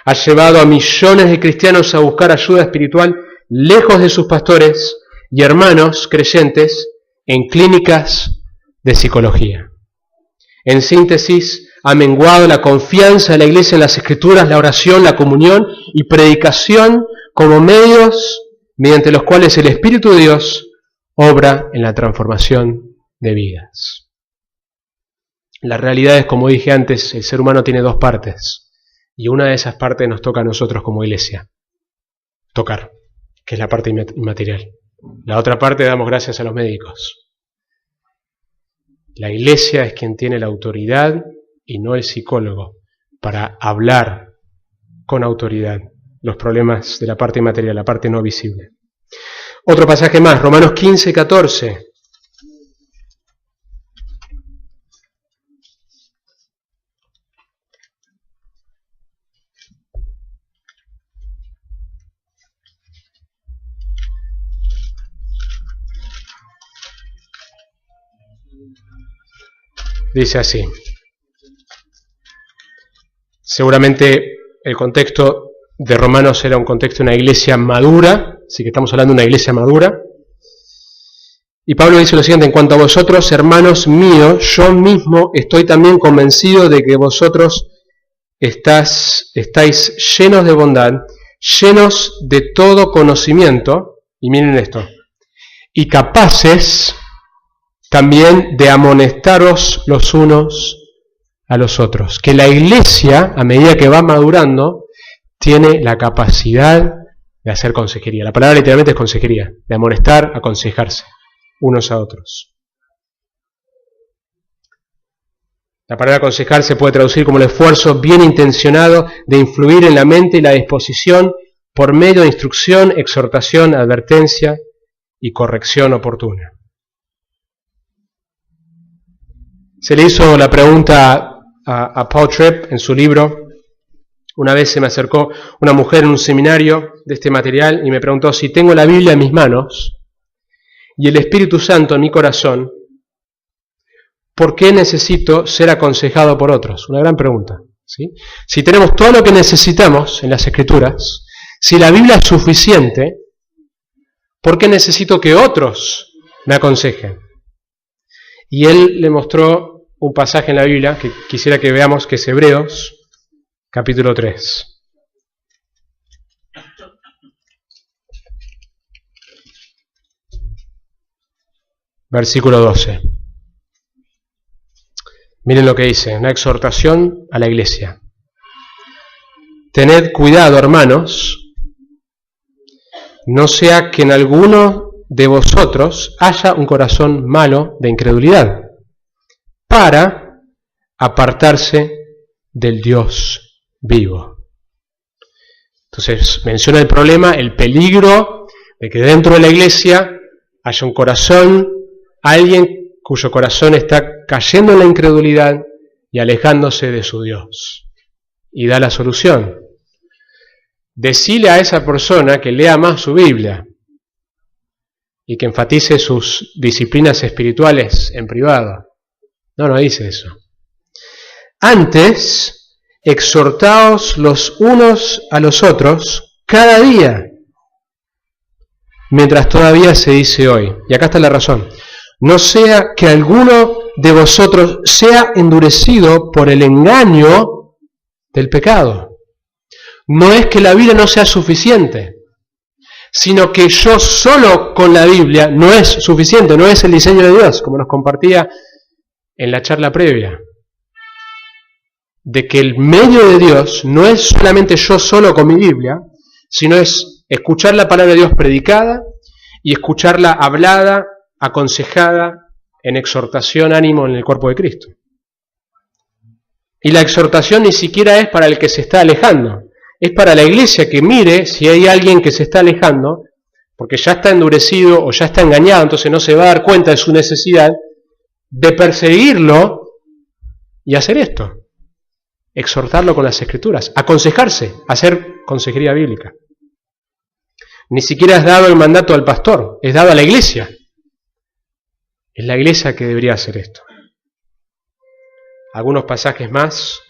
Ha llevado a millones de cristianos a buscar ayuda espiritual lejos de sus pastores y hermanos creyentes en clínicas de psicología. En síntesis, ha menguado la confianza de la iglesia en las Escrituras, la oración, la comunión y predicación como medios mediante los cuales el Espíritu de Dios obra en la transformación de vidas. La realidad es, como dije antes, el ser humano tiene dos partes y una de esas partes nos toca a nosotros como iglesia tocar, que es la parte inmaterial. La otra parte damos gracias a los médicos. La iglesia es quien tiene la autoridad y no el psicólogo para hablar con autoridad los problemas de la parte inmaterial, la parte no visible. Otro pasaje más, Romanos 15, 14. Dice así. Seguramente el contexto de Romanos era un contexto de una iglesia madura, así que estamos hablando de una iglesia madura. Y Pablo dice lo siguiente: en cuanto a vosotros, hermanos míos, yo mismo estoy también convencido de que vosotros estáis llenos de bondad, llenos de todo conocimiento, y miren esto, y capaces también de amonestaros los unos a los otros. Que la iglesia, a medida que va madurando, tiene la capacidad de hacer consejería. La palabra literalmente es consejería, de amonestar, aconsejarse unos a otros. La palabra aconsejar se puede traducir como el esfuerzo bien intencionado de influir en la mente y la disposición por medio de instrucción, exhortación, advertencia y corrección oportuna. Se le hizo la pregunta a Paul Tripp en su libro. Una vez se me acercó una mujer en un seminario de este material y me preguntó: si tengo la Biblia en mis manos y el Espíritu Santo en mi corazón, ¿por qué necesito ser aconsejado por otros? Una gran pregunta, ¿sí? Si tenemos todo lo que necesitamos en las Escrituras, si la Biblia es suficiente, ¿por qué necesito que otros me aconsejen? Y él le mostró un pasaje en la Biblia que quisiera que veamos, que es Hebreos, capítulo 3. Versículo 12. Miren lo que dice, una exhortación a la iglesia. Tened cuidado, hermanos, no sea que en alguno de vosotros haya un corazón malo de incredulidad, para apartarse del Dios vivo. Entonces menciona el problema, el peligro de que dentro de la iglesia haya un corazón, alguien cuyo corazón está cayendo en la incredulidad y alejándose de su Dios. Y da la solución. Decile a esa persona que lea más su Biblia y que enfatice sus disciplinas espirituales en privado. No dice eso. Antes, exhortaos los unos a los otros cada día, mientras todavía se dice hoy. Y acá está la razón. No sea que alguno de vosotros sea endurecido por el engaño del pecado. No es que la Biblia no sea suficiente, sino que yo solo con la Biblia no es suficiente, no es el diseño de Dios, como nos compartía en la charla previa. De que el medio de Dios no es solamente yo solo con mi Biblia, sino es escuchar la palabra de Dios predicada y escucharla hablada, aconsejada, en exhortación, ánimo en el cuerpo de Cristo. Y la exhortación ni siquiera es para el que se está alejando, es para la iglesia que mire si hay alguien que se está alejando, porque ya está endurecido o ya está engañado, entonces no se va a dar cuenta de su necesidad de perseguirlo y hacer esto, exhortarlo con las Escrituras, aconsejarse, hacer consejería bíblica. Ni siquiera es dado el mandato al pastor, es dado a la iglesia. Es la iglesia que debería hacer esto. Algunos pasajes más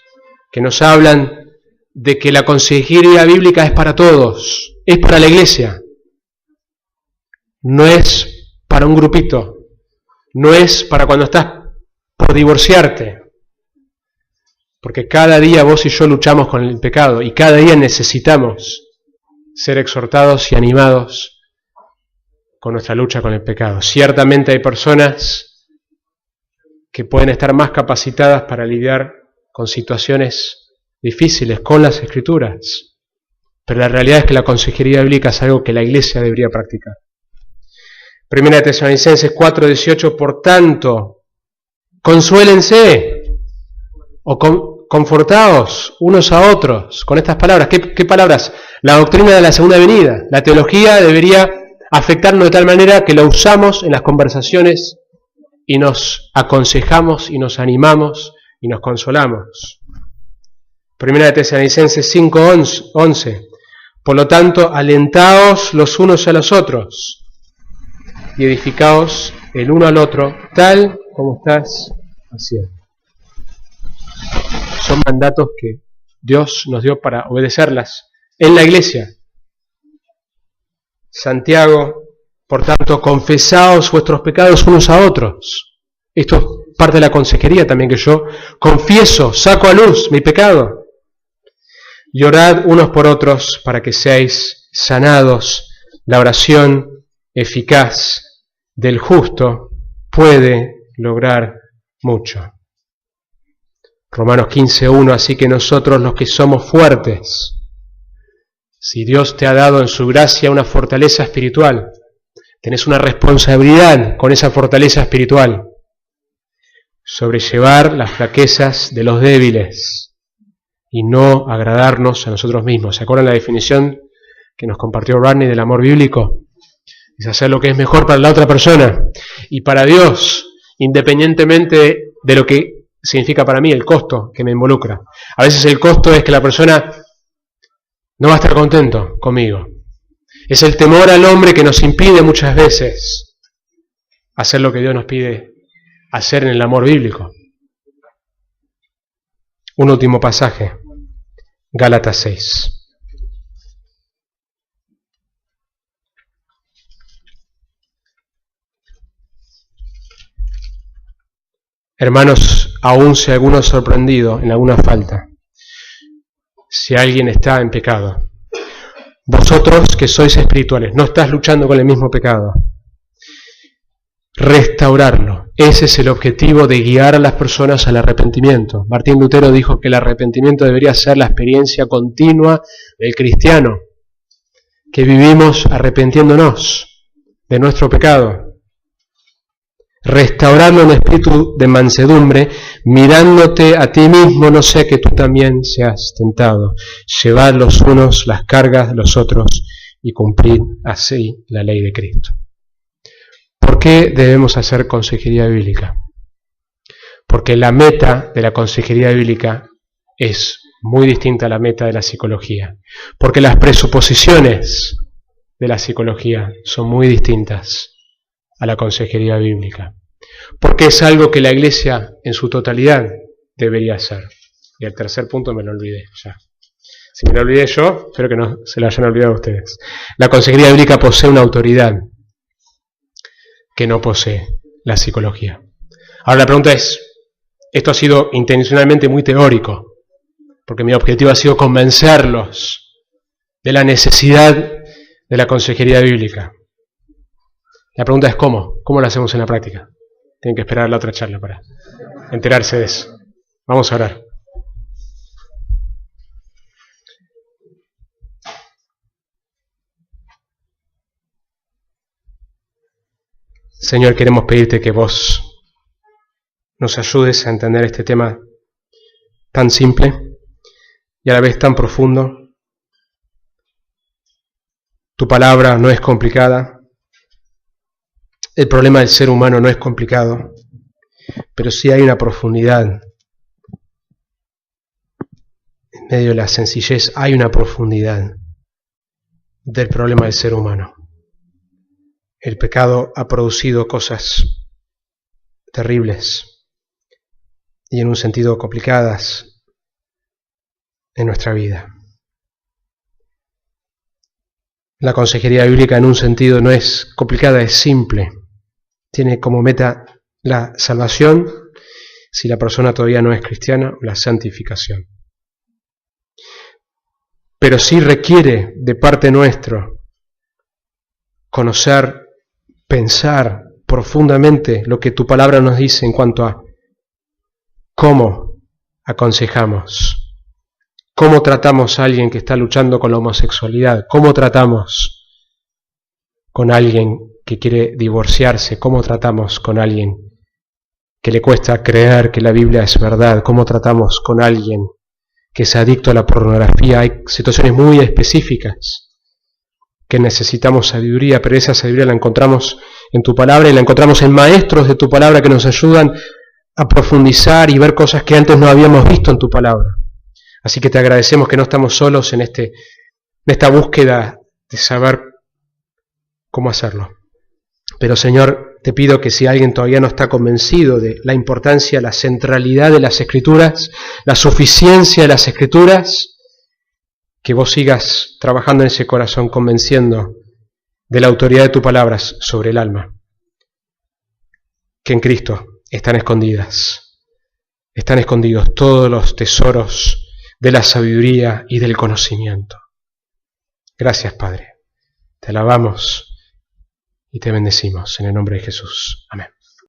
que nos hablan de que la consejería bíblica es para todos, es para la iglesia. No es para un grupito, no es para cuando estás por divorciarte. Porque cada día vos y yo luchamos con el pecado y cada día necesitamos ser exhortados y animados con nuestra lucha con el pecado. Ciertamente hay personas que pueden estar más capacitadas para lidiar con situaciones difíciles, con las Escrituras, pero la realidad es que la consejería bíblica es algo que la iglesia debería practicar. Primera de Tesalonicenses 4:18, por tanto, consuélense o confortaos unos a otros con estas palabras. ¿Qué palabras? La doctrina de la segunda venida. La teología debería afectarnos de tal manera que lo usamos en las conversaciones y nos aconsejamos y nos animamos y nos consolamos. Primera de Tesalonicenses 5:11. Por lo tanto, alentaos los unos a los otros y edificaos el uno al otro, tal como estás haciendo. Son mandatos que Dios nos dio para obedecerlas en la iglesia. Santiago, por tanto, confesaos vuestros pecados unos a otros. Esto es parte de la consejería también, que yo confieso, saco a luz mi pecado. Y orad unos por otros para que seáis sanados. La oración eficaz del justo puede lograr mucho. Romanos 15:1, así que nosotros los que somos fuertes, si Dios te ha dado en su gracia una fortaleza espiritual, tenés una responsabilidad con esa fortaleza espiritual, sobrellevar las flaquezas de los débiles y no agradarnos a nosotros mismos. ¿Se acuerdan la definición que nos compartió Rodney del amor bíblico? Es hacer lo que es mejor para la otra persona y para Dios, independientemente de lo que significa para mí el costo que me involucra. A veces el costo es que la persona no va a estar contento conmigo. Es el temor al hombre que nos impide muchas veces hacer lo que Dios nos pide hacer en el amor bíblico. Un último pasaje, Gálatas 6. Hermanos, aún si alguno es sorprendido en alguna falta, si alguien está en pecado, vosotros que sois espirituales, no estás luchando con el mismo pecado, restaurarlo. Ese es el objetivo de guiar a las personas al arrepentimiento. Martín Lutero dijo que el arrepentimiento debería ser la experiencia continua del cristiano, que vivimos arrepintiéndonos de nuestro pecado. Restaurarlo en espíritu de mansedumbre, mirándote a ti mismo, no sea que tú también seas tentado. Llevad los unos las cargas de los otros y cumplid así la ley de Cristo. ¿Por qué debemos hacer consejería bíblica? Porque la meta de la consejería bíblica es muy distinta a la meta de la psicología. Porque las presuposiciones de la psicología son muy distintas a la consejería bíblica. Porque es algo que la Iglesia en su totalidad debería hacer. Y el tercer punto me lo olvidé ya. Si me lo olvidé yo, espero que no se lo hayan olvidado ustedes. La consejería bíblica posee una autoridad que no posee la psicología. Ahora la pregunta es, esto ha sido intencionalmente muy teórico, porque mi objetivo ha sido convencerlos de la necesidad de la consejería bíblica. La pregunta es ¿cómo? ¿Cómo lo hacemos en la práctica? Tienen que esperar la otra charla para enterarse de eso. Vamos a orar. Señor, queremos pedirte que vos nos ayudes a entender este tema tan simple y a la vez tan profundo. Tu palabra no es complicada. El problema del ser humano no es complicado, pero sí hay una profundidad. En medio de la sencillez hay una profundidad del problema del ser humano. El pecado ha producido cosas terribles y en un sentido complicadas en nuestra vida. La consejería bíblica en un sentido no es complicada, es simple. Tiene como meta la salvación, si la persona todavía no es cristiana, o la santificación. Pero sí requiere de parte nuestra conocer, pensar profundamente lo que tu palabra nos dice en cuanto a cómo aconsejamos, cómo tratamos a alguien que está luchando con la homosexualidad, cómo tratamos con alguien que quiere divorciarse, cómo tratamos con alguien que le cuesta creer que la Biblia es verdad, cómo tratamos con alguien que es adicto a la pornografía. Hay situaciones muy específicas que necesitamos sabiduría, pero esa sabiduría la encontramos en tu palabra y la encontramos en maestros de tu palabra que nos ayudan a profundizar y ver cosas que antes no habíamos visto en tu palabra. Así que te agradecemos que no estamos solos en esta búsqueda de saber cómo hacerlo. Pero Señor, te pido que si alguien todavía no está convencido de la importancia, la centralidad de las Escrituras, la suficiencia de las Escrituras, que vos sigas trabajando en ese corazón, convenciendo de la autoridad de tus palabras sobre el alma, que en Cristo están escondidos todos los tesoros de la sabiduría y del conocimiento. Gracias, Padre. Te alabamos y te bendecimos en el nombre de Jesús. Amén.